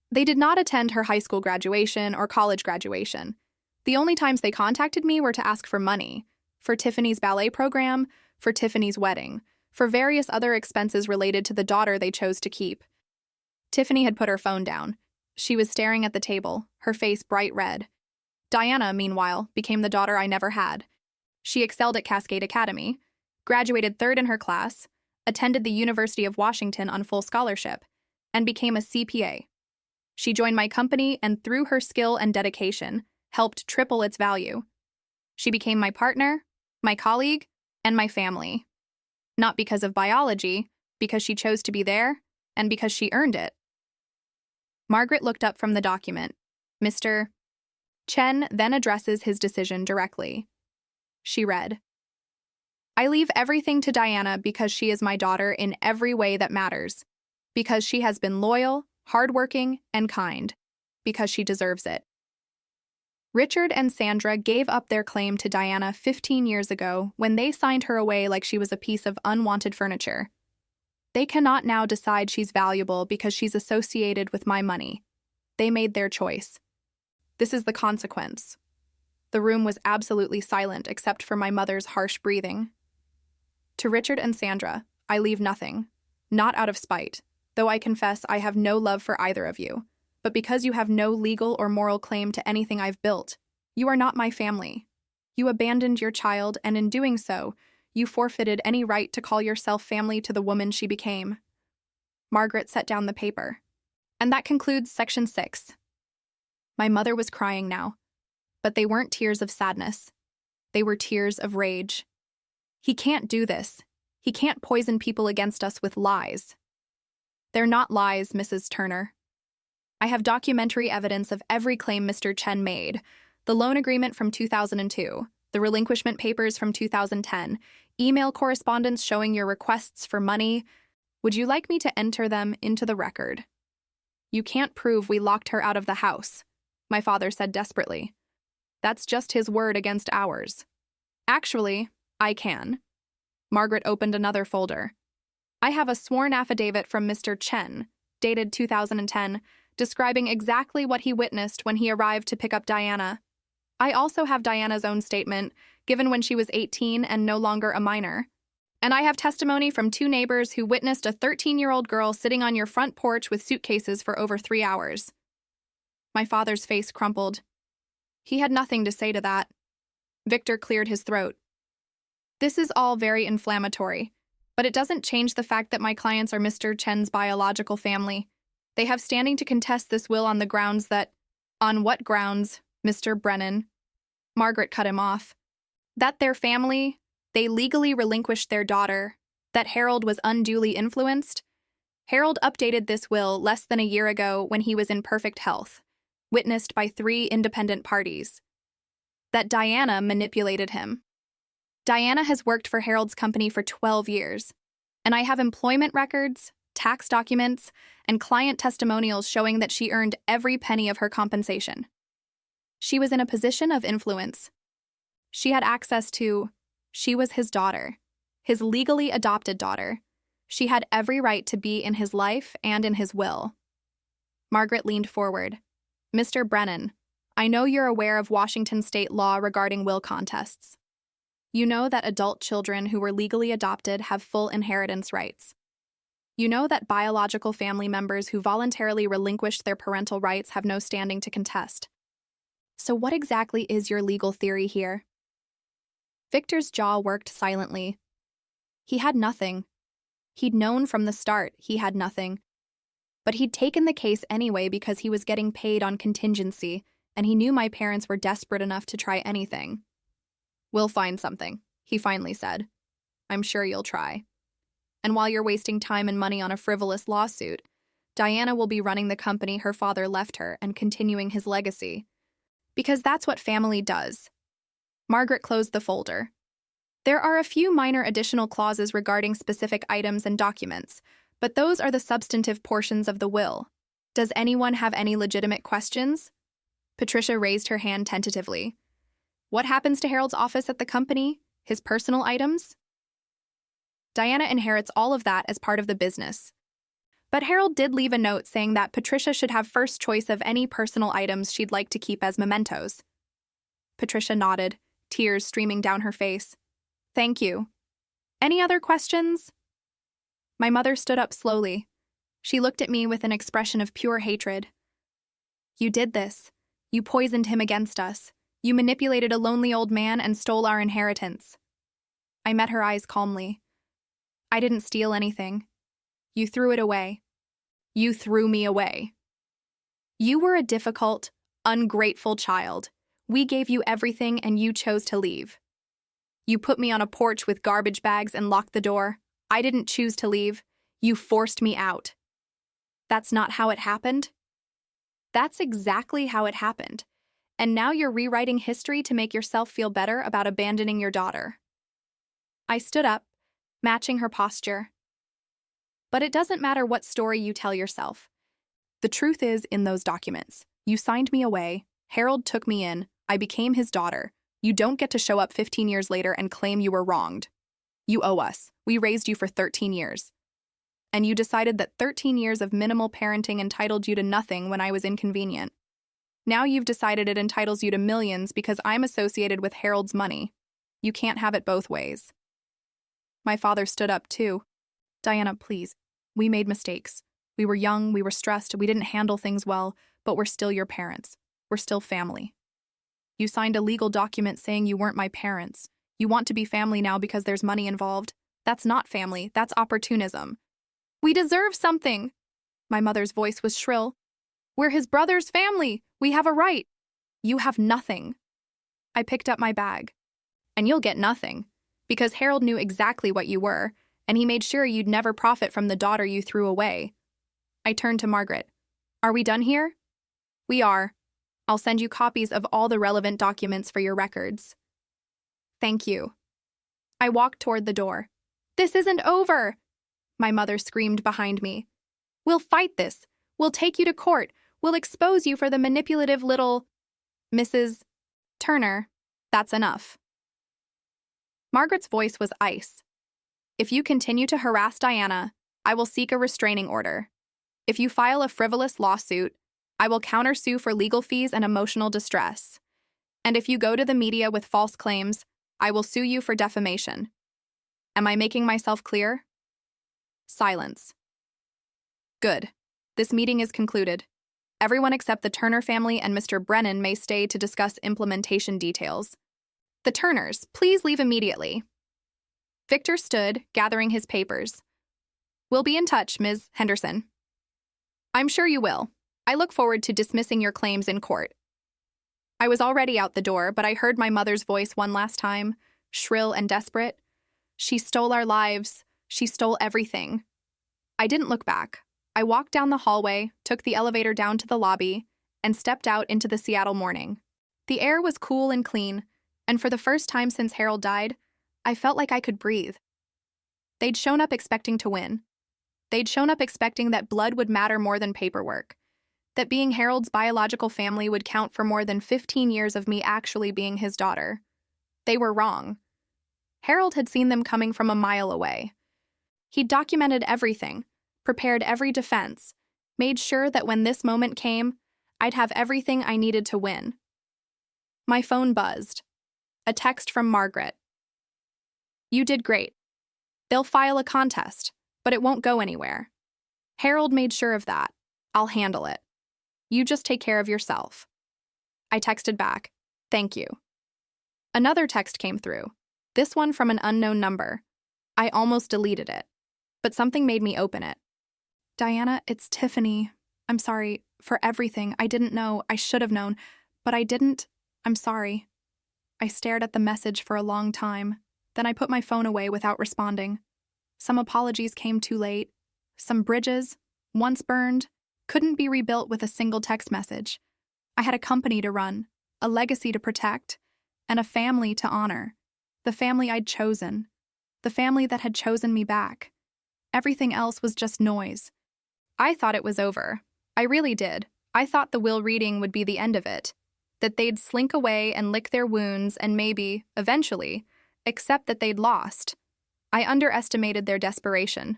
They did not attend her high school graduation or college graduation. The only times they contacted me were to ask for money, for Tiffany's ballet program, for Tiffany's wedding, for various other expenses related to the daughter they chose to keep. Tiffany had put her phone down. She was staring at the table, her face bright red. Diana, meanwhile, became the daughter I never had. She excelled at Cascade Academy, graduated third in her class, attended the University of Washington on full scholarship, and became a CPA. She joined my company and, through her skill and dedication, helped triple its value. She became my partner, my colleague, and my family. Not because of biology, because she chose to be there, and because she earned it. Margaret looked up from the document. Mr. Chen then addresses his decision directly. She read, "I leave everything to Diana because she is my daughter in every way that matters, because she has been loyal, hardworking, and kind, because she deserves it." Richard and Sandra gave up their claim to Diana 15 years ago when they signed her away like she was a piece of unwanted furniture. They cannot now decide she's valuable because she's associated with my money. They made their choice. This is the consequence. The room was absolutely silent except for my mother's harsh breathing. To Richard and Sandra, I leave nothing, not out of spite, though I confess I have no love for either of you, but because you have no legal or moral claim to anything I've built. You are not my family. You abandoned your child, and in doing so, you forfeited any right to call yourself family to the woman she became. Margaret set down the paper. And that concludes Section 6. My mother was crying now, but they weren't tears of sadness. They were tears of rage. He can't do this. He can't poison people against us with lies. They're not lies, Mrs. Turner. I have documentary evidence of every claim Mr. Chen made. The loan agreement from 2002, the relinquishment papers from 2010, email correspondence showing your requests for money. Would you like me to enter them into the record? You can't prove we locked her out of the house, my father said desperately. That's just his word against ours. Actually, I can. Margaret opened another folder. I have a sworn affidavit from Mr. Chen, dated 2010, describing exactly what he witnessed when he arrived to pick up Diana. I also have Diana's own statement, given when she was 18 and no longer a minor. And I have testimony from 2 neighbors who witnessed a 13-year-old girl sitting on your front porch with suitcases for over 3 hours. My father's face crumpled. He had nothing to say to that. Victor cleared his throat. This is all very inflammatory, but it doesn't change the fact that my clients are Mr. Chen's biological family. They have standing to contest this will on the grounds that— On what grounds, Mr. Brennan? Margaret cut him off. That their family, they legally relinquished their daughter, that Harold was unduly influenced. Harold updated this will less than a year ago when he was in perfect health, witnessed by 3 independent parties. That Diana manipulated him. Diana has worked for Harold's company for 12 years, and I have employment records, tax documents, and client testimonials showing that she earned every penny of her compensation. She was in a position of influence. She had access to— She was his daughter, his legally adopted daughter. She had every right to be in his life and in his will. Margaret leaned forward. Mr. Brennan, I know you're aware of Washington state law regarding will contests. You know that adult children who were legally adopted have full inheritance rights. You know that biological family members who voluntarily relinquished their parental rights have no standing to contest. So what exactly is your legal theory here? Victor's jaw worked silently. He had nothing. He'd known from the start he had nothing. But he'd taken the case anyway because he was getting paid on contingency, and he knew my parents were desperate enough to try anything. "We'll find something," he finally said. "I'm sure you'll try. And while you're wasting time and money on a frivolous lawsuit, Diana will be running the company her father left her and continuing his legacy. Because that's what family does." Margaret closed the folder. "There are a few minor additional clauses regarding specific items and documents, but those are the substantive portions of the will. Does anyone have any legitimate questions?" Patricia raised her hand tentatively. "What happens to Harold's office at the company? His personal items?" "Diana inherits all of that as part of the business. But Harold did leave a note saying that Patricia should have first choice of any personal items she'd like to keep as mementos." Patricia nodded, tears streaming down her face. "Thank you. Any other questions?" My mother stood up slowly. She looked at me with an expression of pure hatred. "You did this. You poisoned him against us. You manipulated a lonely old man and stole our inheritance." I met her eyes calmly. "I didn't steal anything. You threw it away. You threw me away. You were a difficult, ungrateful child. We gave you everything and you chose to leave. You put me on a porch with garbage bags and locked the door. I didn't choose to leave. You forced me out. That's not how it happened?" "That's exactly how it happened. And now you're rewriting history to make yourself feel better about abandoning your daughter." I stood up, matching her posture. "But it doesn't matter what story you tell yourself. The truth is in those documents. You signed me away. Harold took me in. I became his daughter. You don't get to show up 15 years later and claim you were wronged. You owe us. We raised you for 13 years. And you decided that 13 years of minimal parenting entitled you to nothing when I was inconvenient. Now you've decided it entitles you to millions because I'm associated with Harold's money. You can't have it both ways." My father stood up too. "Diana, please. We made mistakes. We were young, we were stressed, we didn't handle things well, but we're still your parents. We're still family. You signed a legal document saying you weren't my parents. You want to be family now because there's money involved. That's not family, that's opportunism. We deserve something." My mother's voice was shrill. "We're his brother's family. We have a right. You have nothing." I picked up my bag. "And you'll get nothing, because Harold knew exactly what you were, and he made sure you'd never profit from the daughter you threw away." I turned to Margaret. "Are we done here?" "We are. I'll send you copies of all the relevant documents for your records." "Thank you." I walked toward the door. "This isn't over!" My mother screamed behind me. "We'll fight this. We'll take you to court. We'll expose you for the manipulative little—" "Mrs. Turner, that's enough." Margaret's voice was ice. "If you continue to harass Diana, I will seek a restraining order. If you file a frivolous lawsuit, I will countersue for legal fees and emotional distress. And if you go to the media with false claims, I will sue you for defamation. Am I making myself clear?" Silence. "Good. This meeting is concluded. Everyone except the Turner family and Mr. Brennan may stay to discuss implementation details. The Turners, please leave immediately." Victor stood, gathering his papers. "We'll be in touch, Ms. Henderson." "I'm sure you will. I look forward to dismissing your claims in court." I was already out the door, but I heard my mother's voice one last time, shrill and desperate. "She stole our lives. She stole everything." I didn't look back. I walked down the hallway, took the elevator down to the lobby, and stepped out into the Seattle morning. The air was cool and clean, and for the first time since Harold died, I felt like I could breathe. They'd shown up expecting to win. They'd shown up expecting that blood would matter more than paperwork, that being Harold's biological family would count for more than 15 years of me actually being his daughter. They were wrong. Harold had seen them coming from a mile away. He'd documented everything, prepared every defense, made sure that when this moment came, I'd have everything I needed to win. My phone buzzed. A text from Margaret. "You did great. They'll file a contest, but it won't go anywhere. Harold made sure of that. I'll handle it. You just take care of yourself." I texted back, "Thank you." Another text came through, this one from an unknown number. I almost deleted it, but something made me open it. Diana, it's Tiffany. I'm sorry for everything. I didn't know. I should have known. But I didn't. I'm sorry. I stared at the message for a long time. Then I put my phone away without responding. Some apologies came too late. Some bridges, once burned, couldn't be rebuilt with a single text message. I had a company to run, a legacy to protect, and a family to honor. The family I'd chosen. The family that had chosen me back. Everything else was just noise. I thought it was over. I really did. I thought the will reading would be the end of it. That they'd slink away and lick their wounds and maybe, eventually, accept that they'd lost. I underestimated their desperation.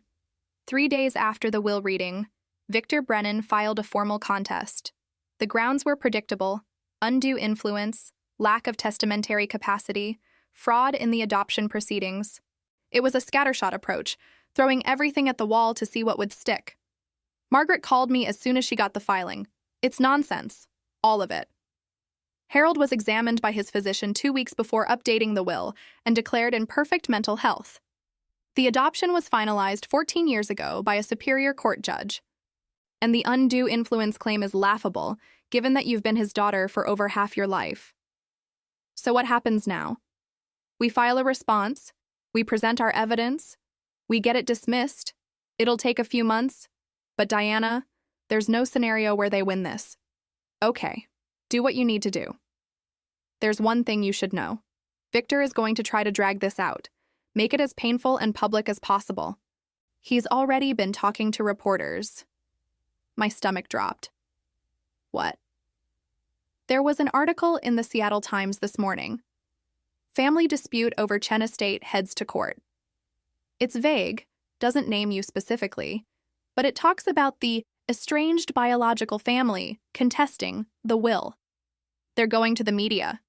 3 days after the will reading, Victor Brennan filed a formal contest. The grounds were predictable: undue influence, lack of testamentary capacity, fraud in the adoption proceedings. It was a scattershot approach, throwing everything at the wall to see what would stick. Margaret called me as soon as she got the filing. It's nonsense. All of it. Harold was examined by his physician 2 weeks before updating the will and declared in perfect mental health. The adoption was finalized 14 years ago by a superior court judge. And the undue influence claim is laughable, given that you've been his daughter for over half your life. So what happens now? We file a response, we present our evidence, we get it dismissed. It'll take a few months, but Diana, there's no scenario where they win this. Okay, do what you need to do. There's one thing you should know. Victor is going to try to drag this out, make it as painful and public as possible. He's already been talking to reporters. My stomach dropped. What? There was an article in the Seattle Times this morning. Family dispute over Chen estate heads to court. It's vague, doesn't name you specifically, but it talks about the estranged biological family contesting the will. They're going to the media.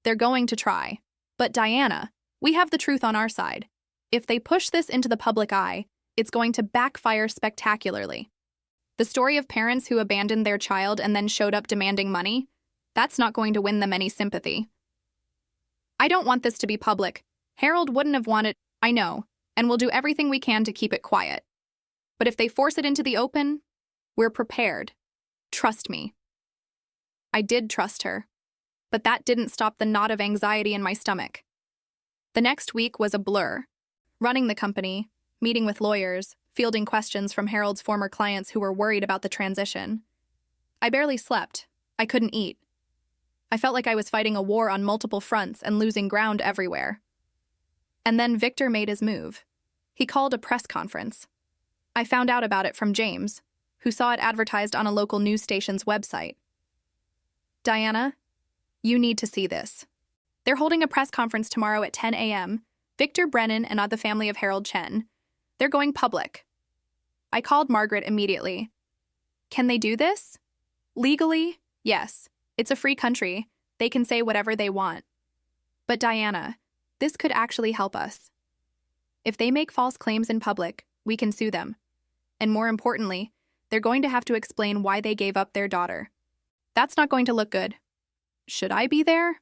They're going to try. But Diana, we have the truth on our side. If they push this into the public eye, it's going to backfire spectacularly. The story of parents who abandoned their child and then showed up demanding money, that's not going to win them any sympathy. I don't want this to be public. Harold wouldn't have wanted, I know, and we'll do everything we can to keep it quiet. But if they force it into the open, we're prepared. Trust me. I did trust her, but that didn't stop the knot of anxiety in my stomach. The next week was a blur. Running the company, meeting with lawyers, fielding questions from Harold's former clients who were worried about the transition. I barely slept. I couldn't eat. I felt like I was fighting a war on multiple fronts and losing ground everywhere. And then Victor made his move. He called a press conference. I found out about it from James, who saw it advertised on a local news station's website. Diana, you need to see this. They're holding a press conference tomorrow at 10 a.m. Victor Brennan and the family of Harold Chen. They're going public. I called Margaret immediately. Can they do this? Legally, yes. It's a free country. They can say whatever they want. But Diana, this could actually help us. If they make false claims in public, we can sue them. And more importantly, they're going to have to explain why they gave up their daughter. That's not going to look good. Should I be there?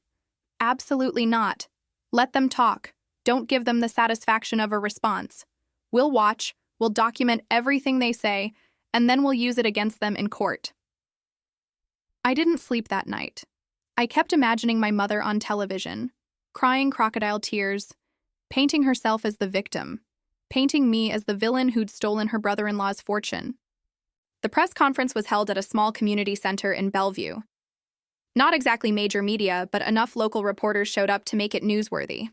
Absolutely not. Let them talk. Don't give them the satisfaction of a response. We'll watch, we'll document everything they say, and then we'll use it against them in court. I didn't sleep that night. I kept imagining my mother on television, crying crocodile tears, painting herself as the victim, painting me as the villain who'd stolen her brother-in-law's fortune. The press conference was held at a small community center in Bellevue. Not exactly major media, but enough local reporters showed up to make it newsworthy.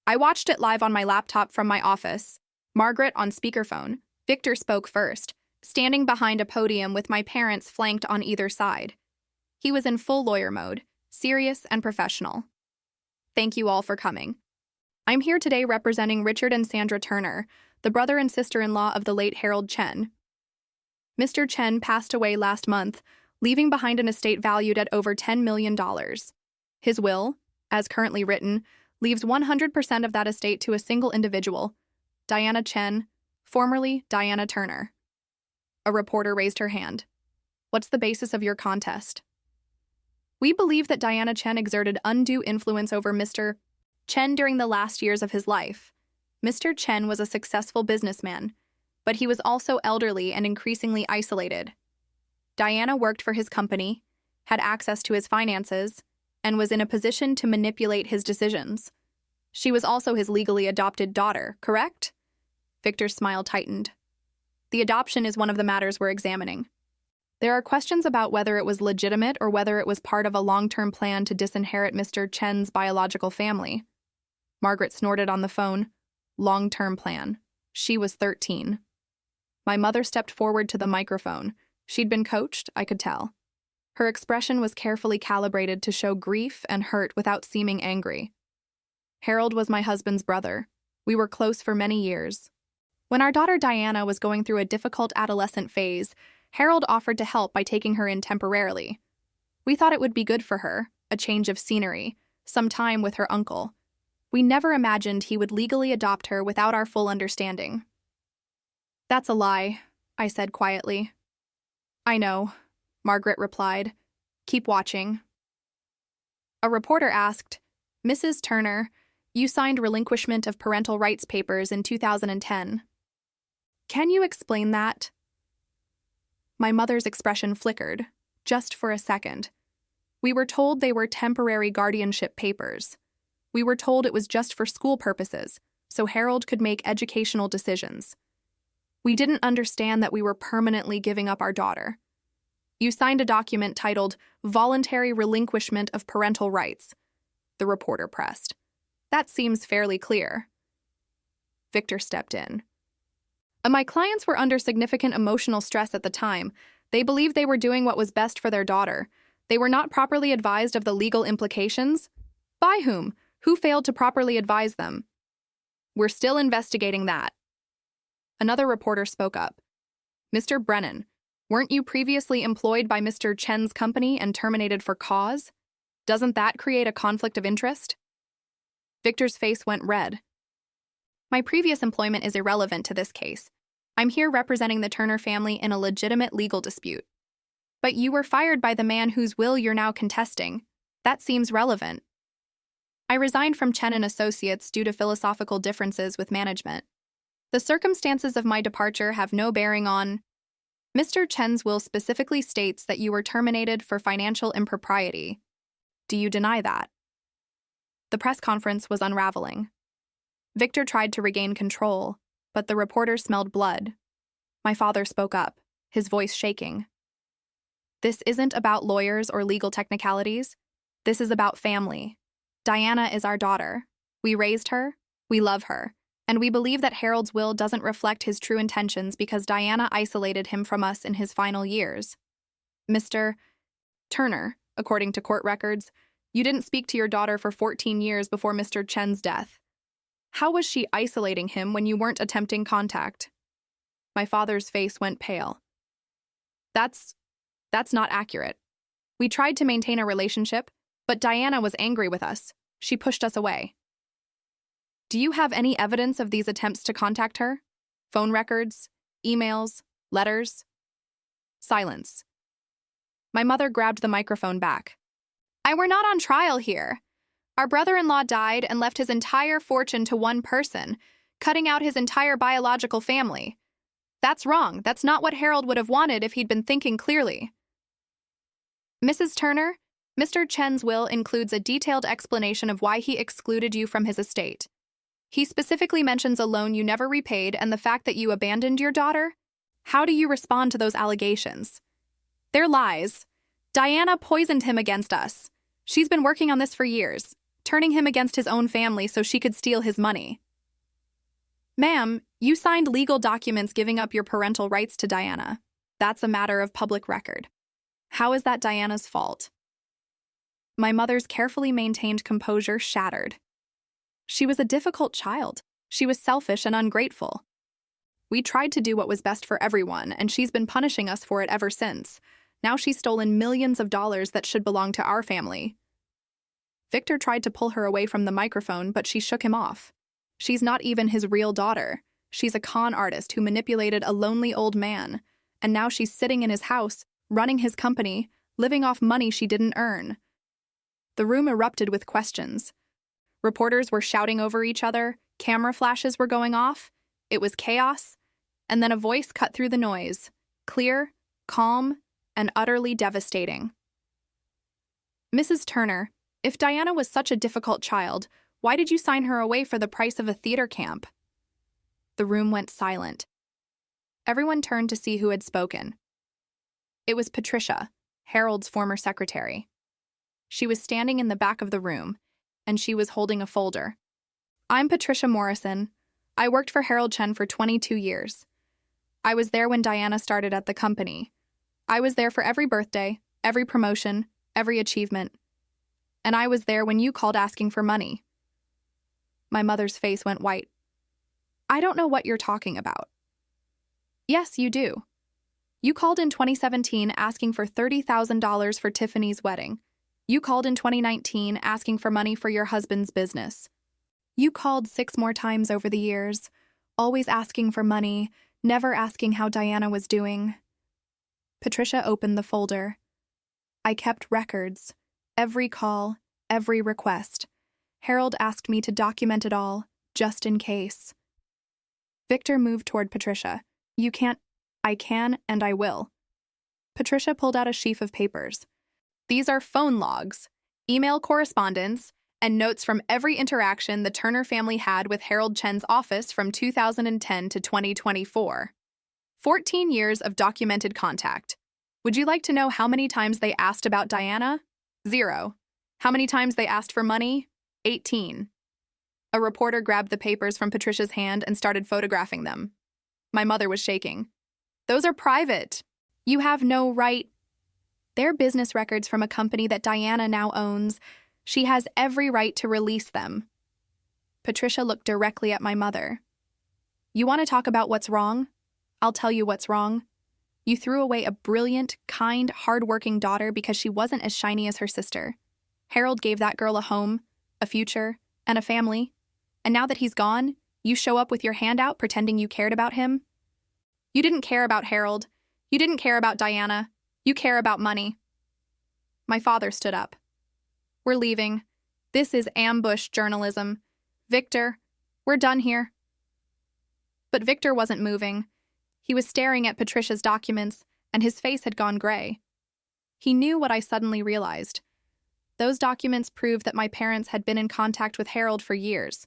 I watched it live on my laptop from my office, Margaret on speakerphone. Victor spoke first, standing behind a podium with my parents flanked on either side. He was in full lawyer mode, serious and professional. Thank you all for coming. I'm here today representing Richard and Sandra Turner, the brother and sister-in-law of the late Harold Chen. Mr. Chen passed away last month, leaving behind an estate valued at over $10 million. His will, as currently written, leaves 100% of that estate to a single individual, Diana Chen, formerly Diana Turner. A reporter raised her hand. What's the basis of your contest? We believe that Diana Chen exerted undue influence over Mr. Chen during the last years of his life. Mr. Chen was a successful businessman. But he was also elderly and increasingly isolated. Diana worked for his company, had access to his finances, and was in a position to manipulate his decisions. She was also his legally adopted daughter, correct? Victor's smile tightened. The adoption is one of the matters we're examining. There are questions about whether it was legitimate or whether it was part of a long-term plan to disinherit Mr. Chen's biological family. Margaret snorted on the phone. Long-term plan. She was 13. My mother stepped forward to the microphone. She'd been coached, I could tell. Her expression was carefully calibrated to show grief and hurt without seeming angry. Harold was my husband's brother. We were close for many years. When our daughter Diana was going through a difficult adolescent phase, Harold offered to help by taking her in temporarily. We thought it would be good for her, a change of scenery, some time with her uncle. We never imagined he would legally adopt her without our full understanding. That's a lie, I said quietly. I know, Margaret replied. Keep watching. A reporter asked, Mrs. Turner, you signed relinquishment of parental rights papers in 2010. Can you explain that? My mother's expression flickered, just for a second. We were told they were temporary guardianship papers. We were told it was just for school purposes, so Harold could make educational decisions. We didn't understand that we were permanently giving up our daughter. You signed a document titled Voluntary Relinquishment of Parental Rights, the reporter pressed. That seems fairly clear. Victor stepped in. My clients were under significant emotional stress at the time. They believed they were doing what was best for their daughter. They were not properly advised of the legal implications. By whom? Who failed to properly advise them? We're still investigating that. Another reporter spoke up. Mr. Brennan, weren't you previously employed by Mr. Chen's company and terminated for cause? Doesn't that create a conflict of interest? Victor's face went red. My previous employment is irrelevant to this case. I'm here representing the Turner family in a legitimate legal dispute. But you were fired by the man whose will you're now contesting. That seems relevant. I resigned from Chen & Associates due to philosophical differences with management. The circumstances of my departure have no bearing on... Mr. Chen's will specifically states that you were terminated for financial impropriety. Do you deny that? The press conference was unraveling. Victor tried to regain control, but the reporter smelled blood. My father spoke up, his voice shaking. This isn't about lawyers or legal technicalities. This is about family. Diana is our daughter. We raised her, we love her, and we believe that Harold's will doesn't reflect his true intentions because Diana isolated him from us in his final years. Mr. Turner, according to court records, you didn't speak to your daughter for 14 years before Mr. Chen's death. How was she isolating him when you weren't attempting contact? My father's face went pale. That's not accurate. We tried to maintain a relationship, but Diana was angry with us. She pushed us away. Do you have any evidence of these attempts to contact her? Phone records, emails, letters? Silence. My mother grabbed the microphone back. We're not on trial here. Our brother-in-law died and left his entire fortune to one person, cutting out his entire biological family. That's wrong. That's not what Harold would have wanted if he'd been thinking clearly. Mrs. Turner, Mr. Chen's will includes a detailed explanation of why he excluded you from his estate. He specifically mentions a loan you never repaid and the fact that you abandoned your daughter. How do you respond to those allegations? They're lies. Diana poisoned him against us. She's been working on this for years, turning him against his own family so she could steal his money. Ma'am, you signed legal documents giving up your parental rights to Diana. That's a matter of public record. How is that Diana's fault? My mother's carefully maintained composure shattered. She was a difficult child. She was selfish and ungrateful. We tried to do what was best for everyone, and she's been punishing us for it ever since. Now she's stolen millions of dollars that should belong to our family. Victor tried to pull her away from the microphone, but she shook him off. She's not even his real daughter. She's a con artist who manipulated a lonely old man, and now she's sitting in his house, running his company, living off money she didn't earn. The room erupted with questions. Reporters were shouting over each other, camera flashes were going off. It was chaos, and then a voice cut through the noise, clear, calm, and utterly devastating. "Mrs. Turner, if Diana was such a difficult child, why did you sign her away for the price of a theater camp?" The room went silent. Everyone turned to see who had spoken. It was Patricia, Harold's former secretary. She was standing in the back of the room, and she was holding a folder. "I'm Patricia Morrison. I worked for Harold Chen for 22 years. I was there when Diana started at the company. I was there for every birthday, every promotion, every achievement. And I was there when you called asking for money." My mother's face went white. "I don't know what you're talking about." "Yes, you do. You called in 2017 asking for $30,000 for Tiffany's wedding. You called in 2019 asking for money for your husband's business. You called 6 more times over the years, always asking for money, never asking how Diana was doing." Patricia opened the folder. "I kept records. Every call, every request. Harold asked me to document it all, just in case." Victor moved toward Patricia. "You can't." "I can, and I will." Patricia pulled out a sheaf of papers. "These are phone logs, email correspondence, and notes from every interaction the Turner family had with Harold Chen's office from 2010 to 2024. 14 years of documented contact. Would you like to know how many times they asked about Diana? 0. How many times they asked for money? 18. A reporter grabbed the papers from Patricia's hand and started photographing them. My mother was shaking. "Those are private. You have no right." "They're business records from a company that Diana now owns. She has every right to release them." Patricia looked directly at my mother. "You want to talk about what's wrong? I'll tell you what's wrong. You threw away a brilliant, kind, hard-working daughter because she wasn't as shiny as her sister. Harold gave that girl a home, a future, and a family. And now that he's gone, you show up with your hand out pretending you cared about him? You didn't care about Harold. You didn't care about Diana. You care about money." My father stood up. "We're leaving. This is ambush journalism. Victor, we're done here." But Victor wasn't moving. He was staring at Patricia's documents, and his face had gone gray. He knew what I suddenly realized. Those documents proved that my parents had been in contact with Harold for years,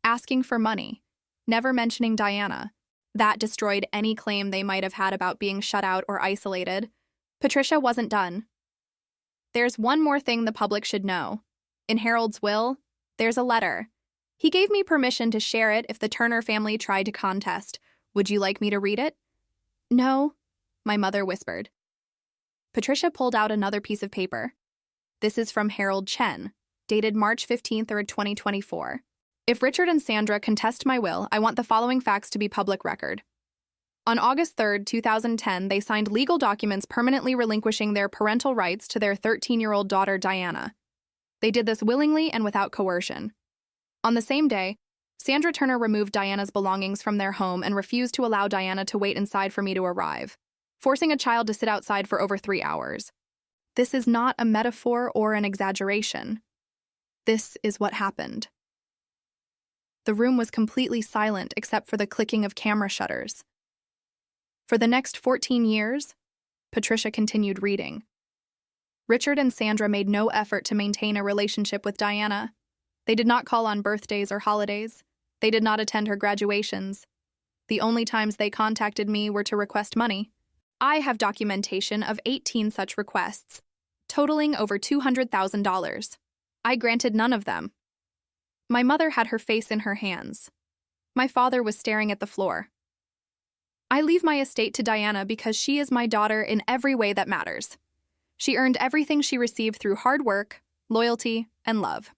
asking for money, never mentioning Diana. That destroyed any claim they might have had about being shut out or isolated. Patricia wasn't done. "There's one more thing the public should know. In Harold's will, there's a letter. He gave me permission to share it if the Turner family tried to contest. Would you like me to read it?" "No," my mother whispered. Patricia pulled out another piece of paper. "This is from Harold Chen, dated March 15th, 2024. If Richard and Sandra contest my will, I want the following facts to be public record. On August 3rd, 2010, they signed legal documents permanently relinquishing their parental rights to their 13-year-old daughter, Diana. They did this willingly and without coercion. On the same day, Sandra Turner removed Diana's belongings from their home and refused to allow Diana to wait inside for me to arrive, forcing a child to sit outside for over 3 hours. This is not a metaphor or an exaggeration. This is what happened." The room was completely silent except for the clicking of camera shutters. For the next 14 years, Patricia continued reading. Richard and Sandra made no effort to maintain a relationship with Diana. They did not call on birthdays or holidays. They did not attend her graduations. The only times they contacted me were to request money. I have documentation of 18 such requests, totaling over $200,000. I granted none of them. My mother had her face in her hands. My father was staring at the floor. "I leave my estate to Diana because she is my daughter in every way that matters. She earned everything she received through hard work, loyalty, and love.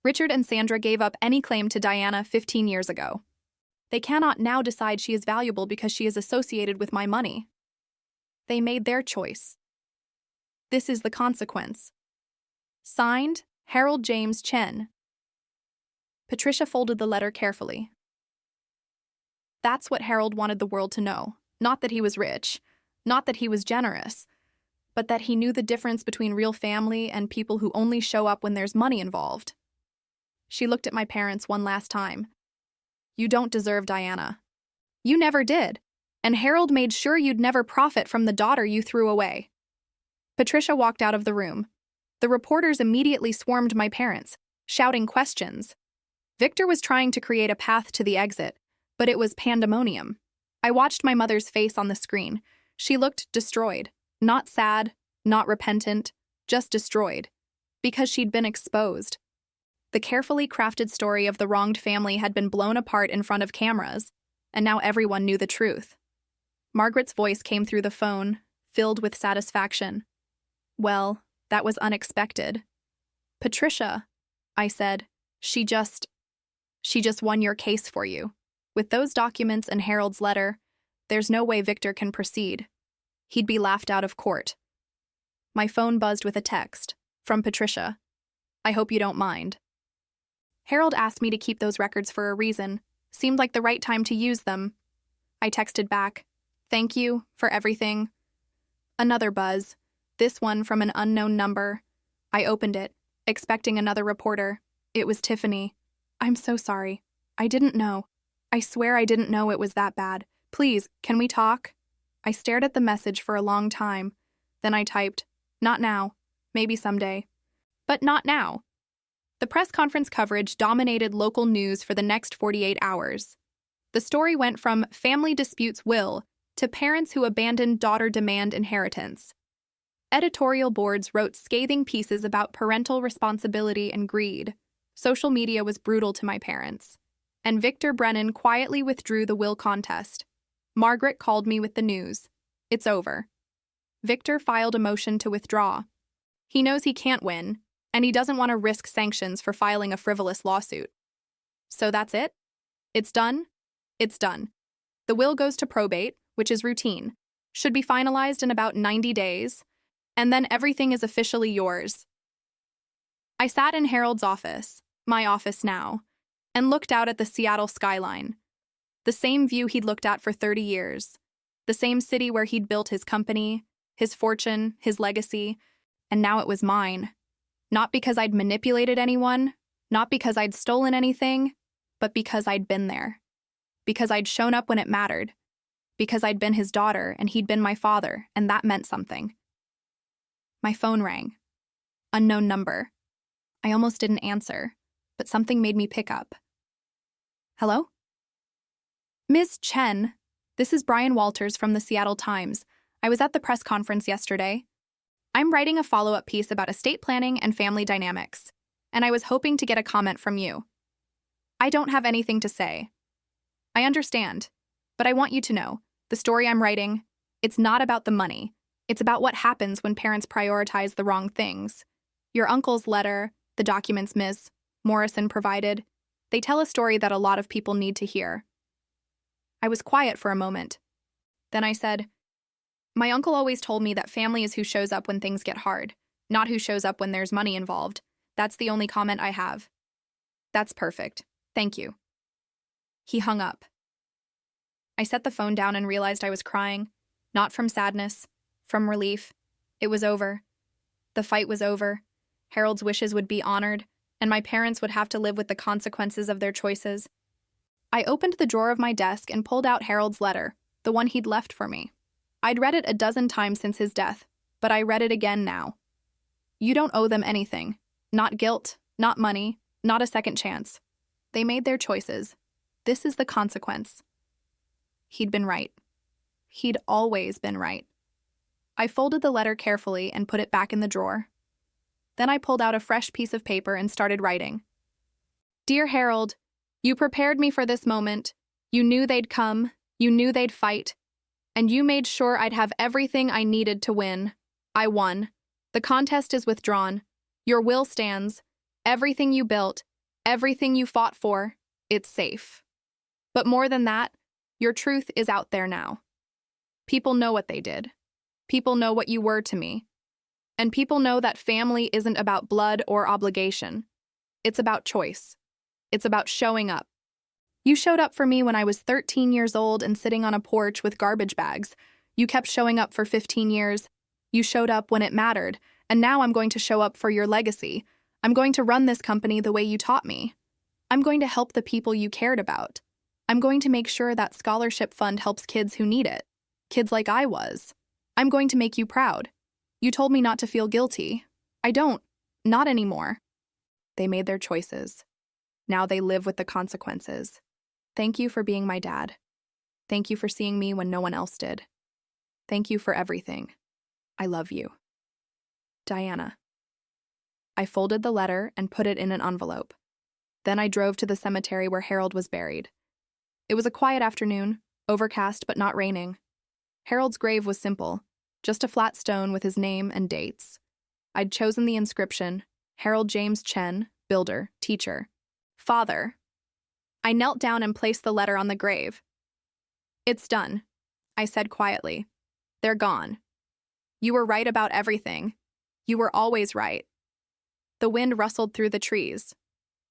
Richard and Sandra gave up any claim to Diana 15 years ago. They cannot now decide she is valuable because she is associated with my money. They made their choice. This is the consequence. Signed, Harold James Chen." Patricia folded the letter carefully. That's what Harold wanted the world to know. Not that he was rich, not that he was generous, but that he knew the difference between real family and people who only show up when there's money involved. She looked at my parents one last time. "You don't deserve Diana. You never did. And Harold made sure you'd never profit from the daughter you threw away. Patricia walked out of the room. The reporters immediately swarmed my parents, shouting questions. Victor was trying to create a path to the exit, but it was pandemonium. I watched my mother's face on the screen. She looked destroyed, not sad, not repentant, just destroyed, because she'd been exposed. The carefully crafted story of the wronged family had been blown apart in front of cameras, and now everyone knew the truth. Margaret's voice came through the phone, filled with satisfaction. Well, that was unexpected. Patricia, I said, she just won your case for you. With those documents and Harold's letter, there's no way Victor can proceed. He'd be laughed out of court. My phone buzzed with a text from Patricia. I hope you don't mind. Harold asked me to keep those records for a reason. Seemed like the right time to use them. I texted back, thank you for everything. Another buzz, this one from an unknown number. I opened it, expecting another reporter. It was Tiffany. I'm so sorry. I didn't know. I swear I didn't know it was that bad. Please, can we talk? I stared at the message for a long time. Then I typed, not now, maybe someday. But not now. The press conference coverage dominated local news for the next 48 hours. The story went from family disputes will to parents who abandoned daughter demand inheritance. Editorial boards wrote scathing pieces about parental responsibility and greed. Social media was brutal to my parents. And Victor Brennan quietly withdrew the will contest. Margaret called me with the news. It's over. Victor filed a motion to withdraw. He knows he can't win, and he doesn't want to risk sanctions for filing a frivolous lawsuit. So that's it? It's done? It's done. The will goes to probate, which is routine, should be finalized in about 90 days, and then everything is officially yours. I sat in Harold's office, my office now, and looked out at the Seattle skyline. The same view he'd looked at for 30 years. The same city where he'd built his company, his fortune, his legacy, and now it was mine. Not because I'd manipulated anyone, not because I'd stolen anything, but because I'd been there. Because I'd shown up when it mattered. Because I'd been his daughter and he'd been my father, and that meant something. My phone rang. Unknown number. I almost didn't answer, but something made me pick up. Hello? Ms. Chen, this is Brian Walters from the Seattle Times. I was at the press conference yesterday. I'm writing a follow-up piece about estate planning and family dynamics, and I was hoping to get a comment from you. I don't have anything to say. I understand, but I want you to know, the story I'm writing, it's not about the money. It's about what happens when parents prioritize the wrong things. Your uncle's letter, the documents Ms. Morrison provided, they tell a story that a lot of people need to hear. I was quiet for a moment. Then I said, my uncle always told me that family is who shows up when things get hard, not who shows up when there's money involved. That's the only comment I have. That's perfect. Thank you. He hung up. I set the phone down and realized I was crying, not from sadness, from relief. It was over. The fight was over. Harold's wishes would be honored, and my parents would have to live with the consequences of their choices. I opened the drawer of my desk and pulled out Harold's letter, the one he'd left for me. I'd read it a dozen times since his death, but I read it again now. You don't owe them anything. Not guilt, not money, not a second chance. They made their choices. This is the consequence. He'd been right. He'd always been right. I folded the letter carefully and put it back in the drawer. Then I pulled out a fresh piece of paper and started writing. Dear Harold, you prepared me for this moment. You knew they'd come. You knew they'd fight. And you made sure I'd have everything I needed to win. I won. The contest is withdrawn. Your will stands. Everything you built, everything you fought for, it's safe. But more than that, your truth is out there now. People know what they did. People know what you were to me. And people know that family isn't about blood or obligation. It's about choice. It's about showing up. You showed up for me when I was 13 years old and sitting on a porch with garbage bags. You kept showing up for 15 years. You showed up when it mattered, and now I'm going to show up for your legacy. I'm going to run this company the way you taught me. I'm going to help the people you cared about. I'm going to make sure that scholarship fund helps kids who need it. Kids like I was. I'm going to make you proud. You told me not to feel guilty. I don't. Not anymore. They made their choices. Now they live with the consequences. Thank you for being my dad. Thank you for seeing me when no one else did. Thank you for everything. I love you. Diana. I folded the letter and put it in an envelope. Then I drove to the cemetery where Harold was buried. It was a quiet afternoon, overcast but not raining. Harold's grave was simple, just a flat stone with his name and dates. I'd chosen the inscription, Harold James Chen, builder, teacher. Father. I knelt down and placed the letter on the grave. It's done, I said quietly. They're gone. You were right about everything. You were always right. The wind rustled through the trees.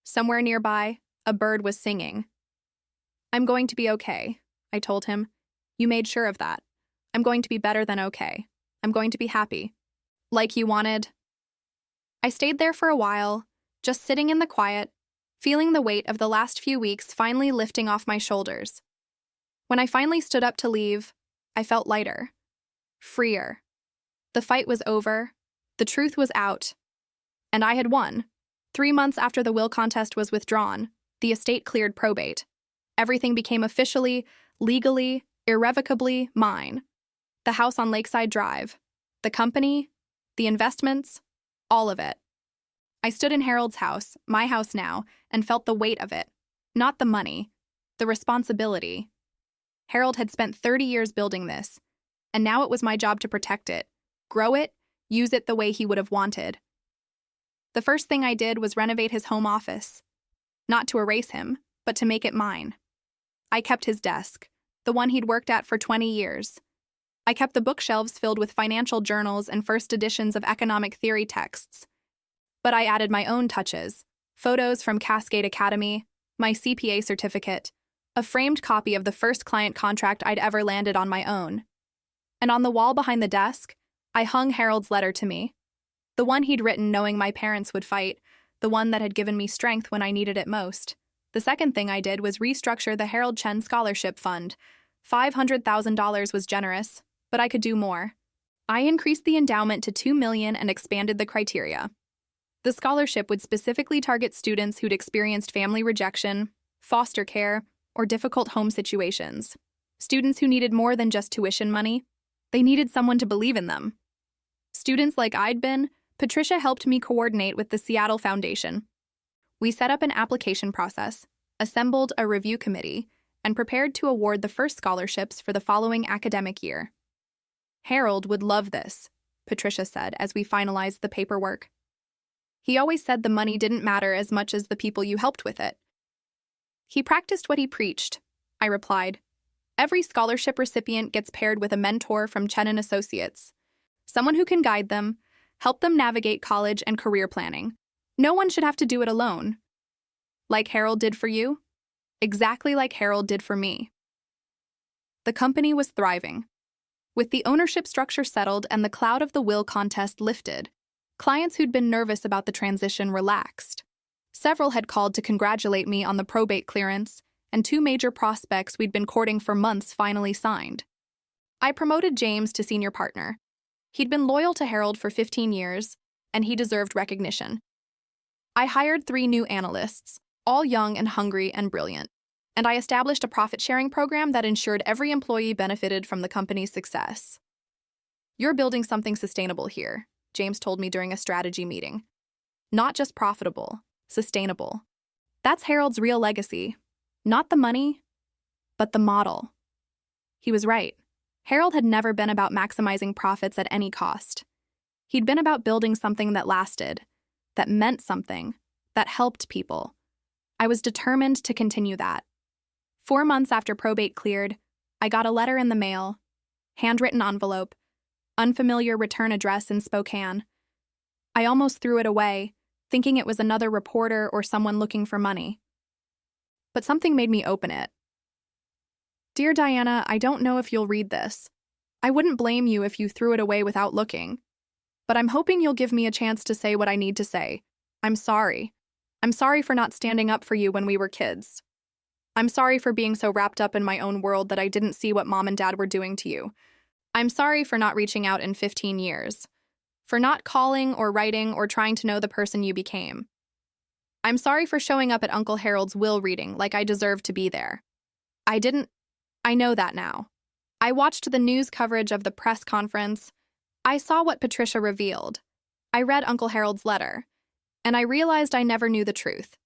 Somewhere nearby, a bird was singing. I'm going to be okay, I told him. You made sure of that. I'm going to be better than okay. I'm going to be happy. Like you wanted. I stayed there for a while, just sitting in the quiet, feeling the weight of the last few weeks finally lifting off my shoulders. When I finally stood up to leave, I felt lighter, freer. The fight was over, the truth was out, and I had won. 3 months after the will contest was withdrawn, the estate cleared probate. Everything became officially, legally, irrevocably mine. The house on Lakeside Drive, the company, the investments, all of it. I stood in Harold's house, my house now, and felt the weight of it. Not the money, the responsibility. Harold had spent 30 years building this, and now it was my job to protect it, grow it, use it the way he would have wanted. The first thing I did was renovate his home office. Not to erase him, but to make it mine. I kept his desk, the one he'd worked at for 20 years. I kept the bookshelves filled with financial journals and first editions of economic theory texts. But I added my own touches, photos from Cascade Academy, my CPA certificate, a framed copy of the first client contract I'd ever landed on my own. And on the wall behind the desk, I hung Harold's letter to me. The one he'd written knowing my parents would fight, the one that had given me strength when I needed it most. The second thing I did was restructure the Harold Chen Scholarship Fund. $500,000 was generous, but I could do more. I increased the endowment to $2 million and expanded the criteria. The scholarship would specifically target students who'd experienced family rejection, foster care, or difficult home situations. Students who needed more than just tuition money. They needed someone to believe in them. Students like I'd been, Patricia helped me coordinate with the Seattle Foundation. We set up an application process, assembled a review committee, and prepared to award the first scholarships for the following academic year. Harold would love this, Patricia said as we finalized the paperwork. He always said the money didn't matter as much as the people you helped with it. He practiced what he preached, I replied. Every scholarship recipient gets paired with a mentor from Chen & Associates, someone who can guide them, help them navigate college and career planning. No one should have to do it alone. Like Harold did for you? Exactly like Harold did for me. The company was thriving. With the ownership structure settled and the cloud of the will contest lifted, clients who'd been nervous about the transition relaxed. Several had called to congratulate me on the probate clearance, and 2 major prospects we'd been courting for months finally signed. I promoted James to senior partner. He'd been loyal to Harold for 15 years, and he deserved recognition. I hired 3 new analysts, all young and hungry and brilliant, and I established a profit-sharing program that ensured every employee benefited from the company's success. You're building something sustainable here, James told me during a strategy meeting. Not just profitable, sustainable. That's Harold's real legacy. Not the money, but the model. He was right. Harold had never been about maximizing profits at any cost. He'd been about building something that lasted, that meant something, that helped people. I was determined to continue that. 4 months after probate cleared, I got a letter in the mail, handwritten envelope, unfamiliar return address in Spokane. I almost threw it away, thinking it was another reporter or someone looking for money. But something made me open it. Dear Diana, I don't know if you'll read this. I wouldn't blame you if you threw it away without looking. But I'm hoping you'll give me a chance to say what I need to say. I'm sorry. I'm sorry for not standing up for you when we were kids. I'm sorry for being so wrapped up in my own world that I didn't see what Mom and Dad were doing to you. I'm sorry for not reaching out in 15 years, for not calling or writing or trying to know the person you became. I'm sorry for showing up at Uncle Harold's will reading like I deserved to be there. I know that now. I watched the news coverage of the press conference. I saw what Patricia revealed. I read Uncle Harold's letter, and I realized I never knew the truth.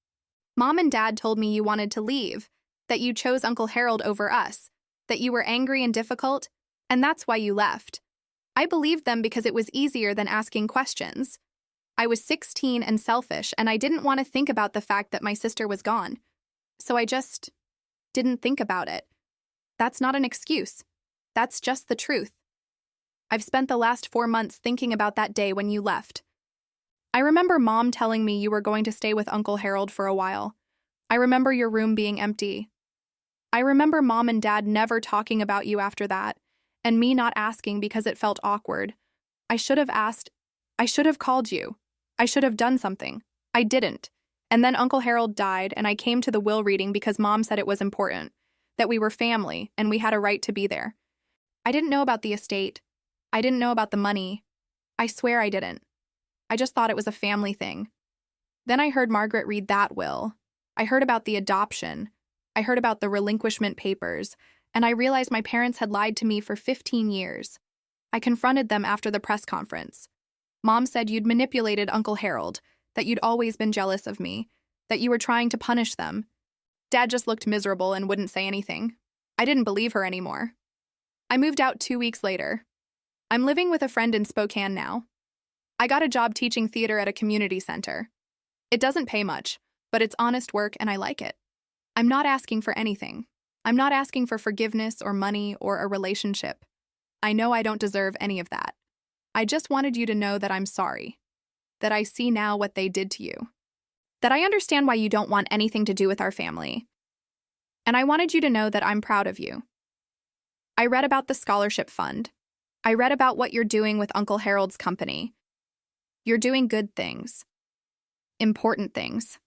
Mom and Dad told me you wanted to leave, that you chose Uncle Harold over us, that you were angry and difficult, and that's why you left. I believed them because it was easier than asking questions. I was 16 and selfish, and I didn't want to think about the fact that my sister was gone. So I just didn't think about it. That's not an excuse. That's just the truth. I've spent the last 4 months thinking about that day when you left. I remember Mom telling me you were going to stay with Uncle Harold for a while. I remember your room being empty. I remember Mom and Dad never talking about you after that, and me not asking because it felt awkward. I should have asked. I should have called you. I should have done something. I didn't. And then Uncle Harold died, and I came to the will reading because Mom said it was important, that we were family and we had a right to be there. I didn't know about the estate. I didn't know about the money. I swear I didn't. I just thought it was a family thing. Then I heard Margaret read that will. I heard about the adoption. I heard about the relinquishment papers, and I realized my parents had lied to me for 15 years. I confronted them after the press conference. Mom said you'd manipulated Uncle Harold, that you'd always been jealous of me, that you were trying to punish them. Dad just looked miserable and wouldn't say anything. I didn't believe her anymore. I moved out 2 weeks later. I'm living with a friend in Spokane now. I got a job teaching theater at a community center. It doesn't pay much, but it's honest work and I like it. I'm not asking for anything. I'm not asking for forgiveness or money or a relationship. I know I don't deserve any of that. I just wanted you to know that I'm sorry, that I see now what they did to you, that I understand why you don't want anything to do with our family. And I wanted you to know that I'm proud of you. I read about the scholarship fund. I read about what you're doing with Uncle Harold's company. You're doing good things. Important things.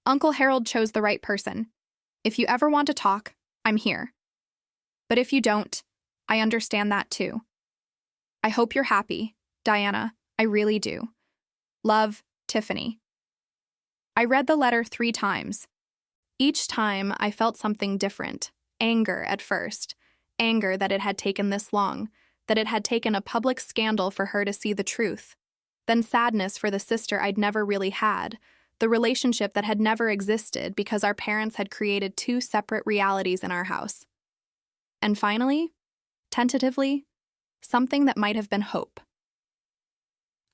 Uncle Harold chose the right person. If you ever want to talk, I'm here. But if you don't, I understand that too. I hope you're happy, Diana. I really do. Love, Tiffany. I read the letter 3 times. Each time, I felt something different. Anger at first. Anger that it had taken this long, that it had taken a public scandal for her to see the truth. Then sadness for the sister I'd never really had, the relationship that had never existed because our parents had created 2 separate realities in our house. And finally, tentatively, something that might have been hope.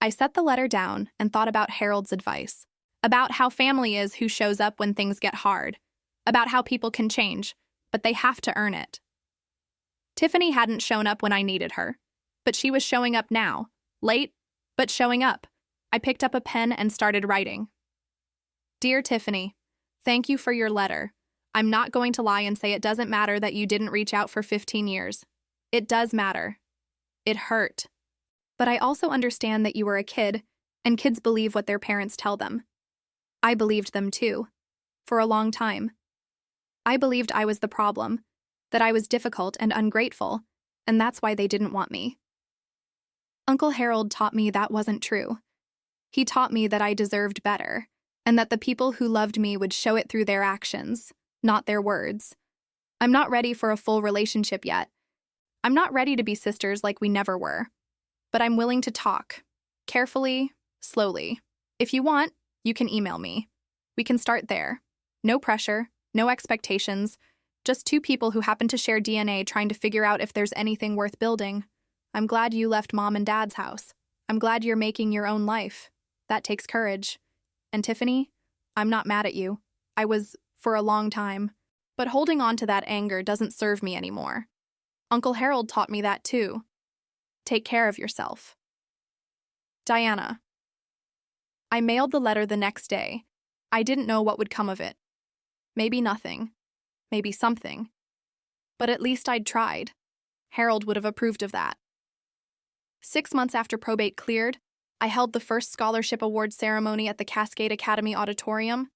I set the letter down and thought about Harold's advice, about how family is who shows up when things get hard, about how people can change, but they have to earn it. Tiffany hadn't shown up when I needed her, but she was showing up now, late, but showing up. I picked up a pen and started writing. Dear Tiffany, thank you for your letter. I'm not going to lie and say it doesn't matter that you didn't reach out for 15 years. It does matter. It hurt. But I also understand that you were a kid, and kids believe what their parents tell them. I believed them too, for a long time. I believed I was the problem, that I was difficult and ungrateful, and that's why they didn't want me. Uncle Harold taught me that wasn't true. He taught me that I deserved better, and that the people who loved me would show it through their actions, not their words. I'm not ready for a full relationship yet. I'm not ready to be sisters like we never were. But I'm willing to talk. Carefully, slowly. If you want, you can email me. We can start there. No pressure, no expectations, just 2 people who happen to share DNA trying to figure out if there's anything worth building. I'm glad you left Mom and Dad's house. I'm glad you're making your own life. That takes courage. And Tiffany, I'm not mad at you. I was for a long time. But holding on to that anger doesn't serve me anymore. Uncle Harold taught me that too. Take care of yourself. Diana. I mailed the letter the next day. I didn't know what would come of it. Maybe nothing. Maybe something. But at least I'd tried. Harold would have approved of that. 6 months after probate cleared, I held the first scholarship award ceremony at the Cascade Academy Auditorium.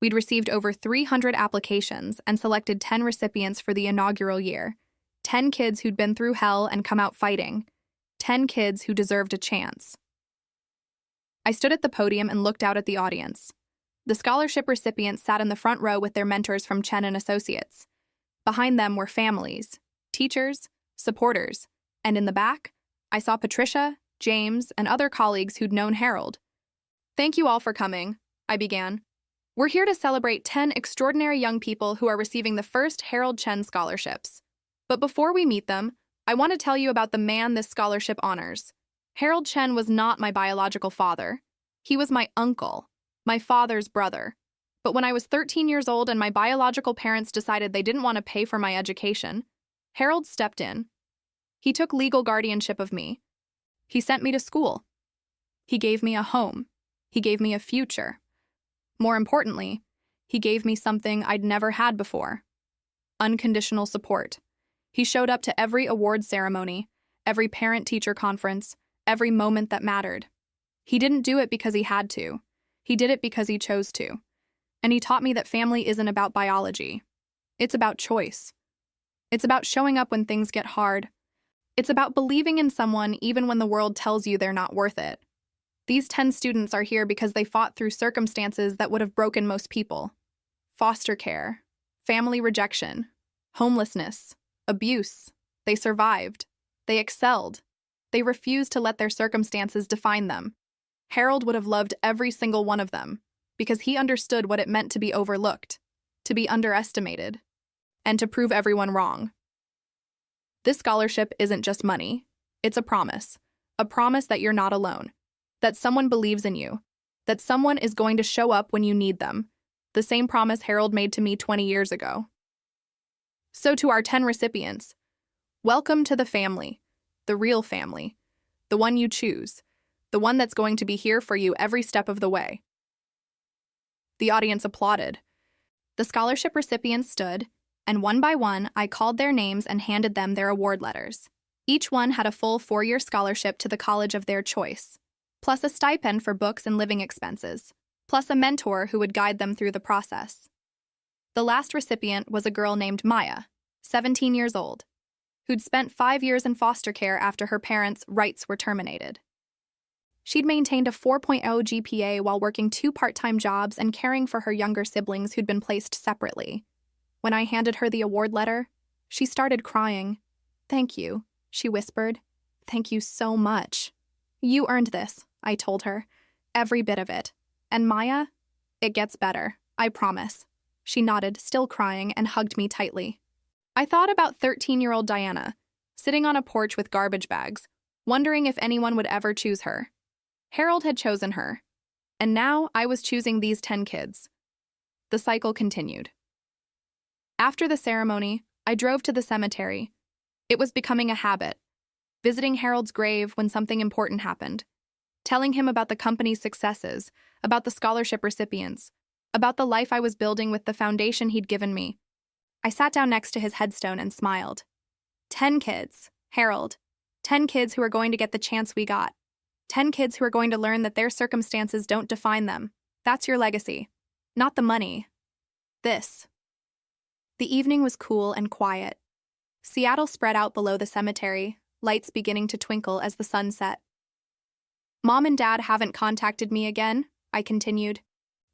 We'd received over 300 applications and selected 10 recipients for the inaugural year. 10 kids who'd been through hell and come out fighting. 10 kids who deserved a chance. I stood at the podium and looked out at the audience. The scholarship recipients sat in the front row with their mentors from Chen and Associates. Behind them were families, teachers, supporters, and in the back, I saw Patricia, James, and other colleagues who'd known Harold. "Thank you all for coming," I began. "We're here to celebrate 10 extraordinary young people who are receiving the first Harold Chen scholarships. But before we meet them, I want to tell you about the man this scholarship honors. Harold Chen was not my biological father. He was my uncle, my father's brother. But when I was 13 years old and my biological parents decided they didn't want to pay for my education, Harold stepped in. He took legal guardianship of me. He sent me to school. He gave me a home. He gave me a future. More importantly, he gave me something I'd never had before: unconditional support. He showed up to every award ceremony, every parent-teacher conference, every moment that mattered. He didn't do it because he had to. He did it because he chose to. And he taught me that family isn't about biology. It's about choice. It's about showing up when things get hard. It's about believing in someone even when the world tells you they're not worth it. These 10 students are here because they fought through circumstances that would have broken most people: foster care, family rejection, homelessness, abuse. They survived. They excelled. They refused to let their circumstances define them. Harold would have loved every single one of them because he understood what it meant to be overlooked, to be underestimated, and to prove everyone wrong. This scholarship isn't just money. It's a promise that you're not alone, that someone believes in you, that someone is going to show up when you need them, the same promise Harold made to me 20 years ago. So to our 10 recipients, welcome to the family, the real family, the one you choose, the one that's going to be here for you every step of the way. The audience applauded. The scholarship recipients stood, and one by one, I called their names and handed them their award letters. Each one had a full 4-year scholarship to the college of their choice, plus a stipend for books and living expenses, plus a mentor who would guide them through the process. The last recipient was a girl named Maya, 17 years old, who'd spent 5 years in foster care after her parents' rights were terminated. She'd maintained a 4.0 GPA while working 2 part-time jobs and caring for her younger siblings who'd been placed separately. When I handed her the award letter, she started crying. "Thank you," she whispered. "Thank you so much." "You earned this," I told her. "Every bit of it. And Maya, it gets better, I promise." She nodded, still crying, and hugged me tightly. I thought about 13-year-old Diana, sitting on a porch with garbage bags, wondering if anyone would ever choose her. Harold had chosen her, and now I was choosing these 10 kids. The cycle continued. After the ceremony, I drove to the cemetery. It was becoming a habit, visiting Harold's grave when something important happened, telling him about the company's successes, about the scholarship recipients, about the life I was building with the foundation he'd given me. I sat down next to his headstone and smiled. 10 kids, Harold. 10 kids who are going to get the chance we got. 10 kids who are going to learn that their circumstances don't define them. That's your legacy. Not the money. This. The evening was cool and quiet. Seattle spread out below the cemetery, lights beginning to twinkle as the sun set. "Mom and Dad haven't contacted me again," I continued.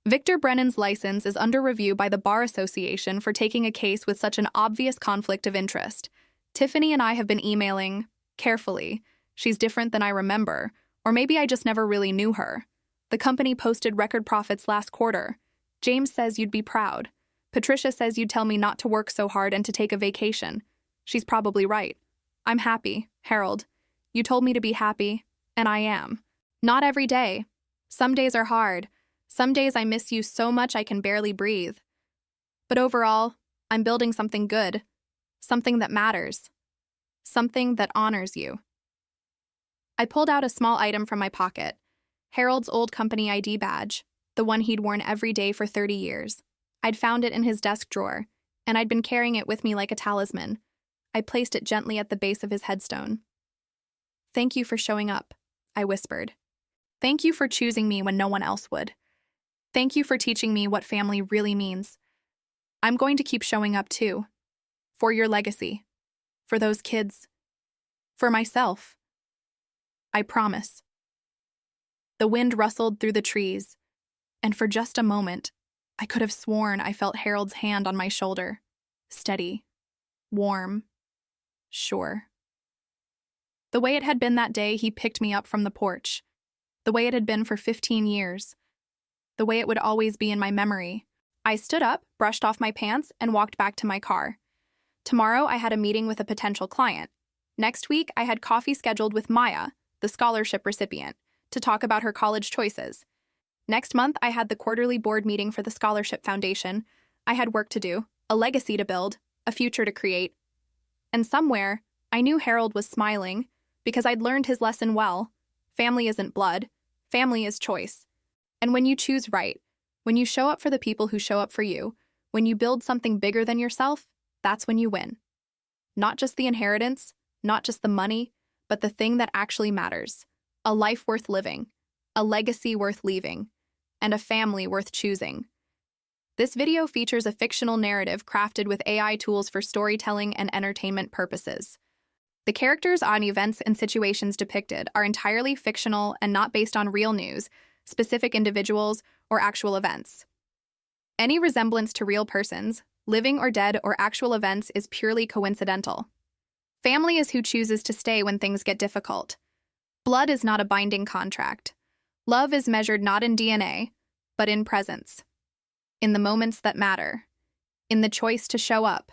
"Victor Brennan's license is under review by the Bar Association for taking a case with such an obvious conflict of interest. Tiffany and I have been emailing, carefully. She's different than I remember, or maybe I just never really knew her. The company posted record profits last quarter. James says you'd be proud. Patricia says you'd tell me not to work so hard and to take a vacation. She's probably right. I'm happy, Harold. You told me to be happy, and I am. Not every day. Some days are hard. Some days I miss you so much I can barely breathe. But overall, I'm building something good, something that matters, something that honors you." I pulled out a small item from my pocket, Harold's old company ID badge, the one he'd worn every day for 30 years. I'd found it in his desk drawer, and I'd been carrying it with me like a talisman. I placed it gently at the base of his headstone. "Thank you for showing up," I whispered. "Thank you for choosing me when no one else would." Thank you for teaching me what family really means. I'm going to keep showing up too. For your legacy. For those kids. For myself. I promise. The wind rustled through the trees, and for just a moment, I could have sworn I felt Harold's hand on my shoulder. Steady. Warm. Sure. The way it had been that day he picked me up from the porch. The way it had been for 15 years. The way it would always be in my memory. I stood up, brushed off my pants, and walked back to my car. Tomorrow, I had a meeting with a potential client. Next week, I had coffee scheduled with Maya, the scholarship recipient, to talk about her college choices. Next month, I had the quarterly board meeting for the Scholarship Foundation. I had work to do, a legacy to build, a future to create. And somewhere, I knew Harold was smiling, because I'd learned his lesson well. Family isn't blood. Family is choice. And when you choose right, when you show up for the people who show up for you, when you build something bigger than yourself, that's when you win. Not just the inheritance, not just the money, but the thing that actually matters. A life worth living, a legacy worth leaving, and a family worth choosing. This video features a fictional narrative crafted with AI tools for storytelling and entertainment purposes. The characters on events and situations depicted are entirely fictional and not based on real news, specific individuals, or actual events. Any resemblance to real persons, living or dead, or actual events is purely coincidental. Family is who chooses to stay when things get difficult. Blood is not a binding contract. Love is measured not in DNA, but in presence. In the moments that matter. In the choice to show up.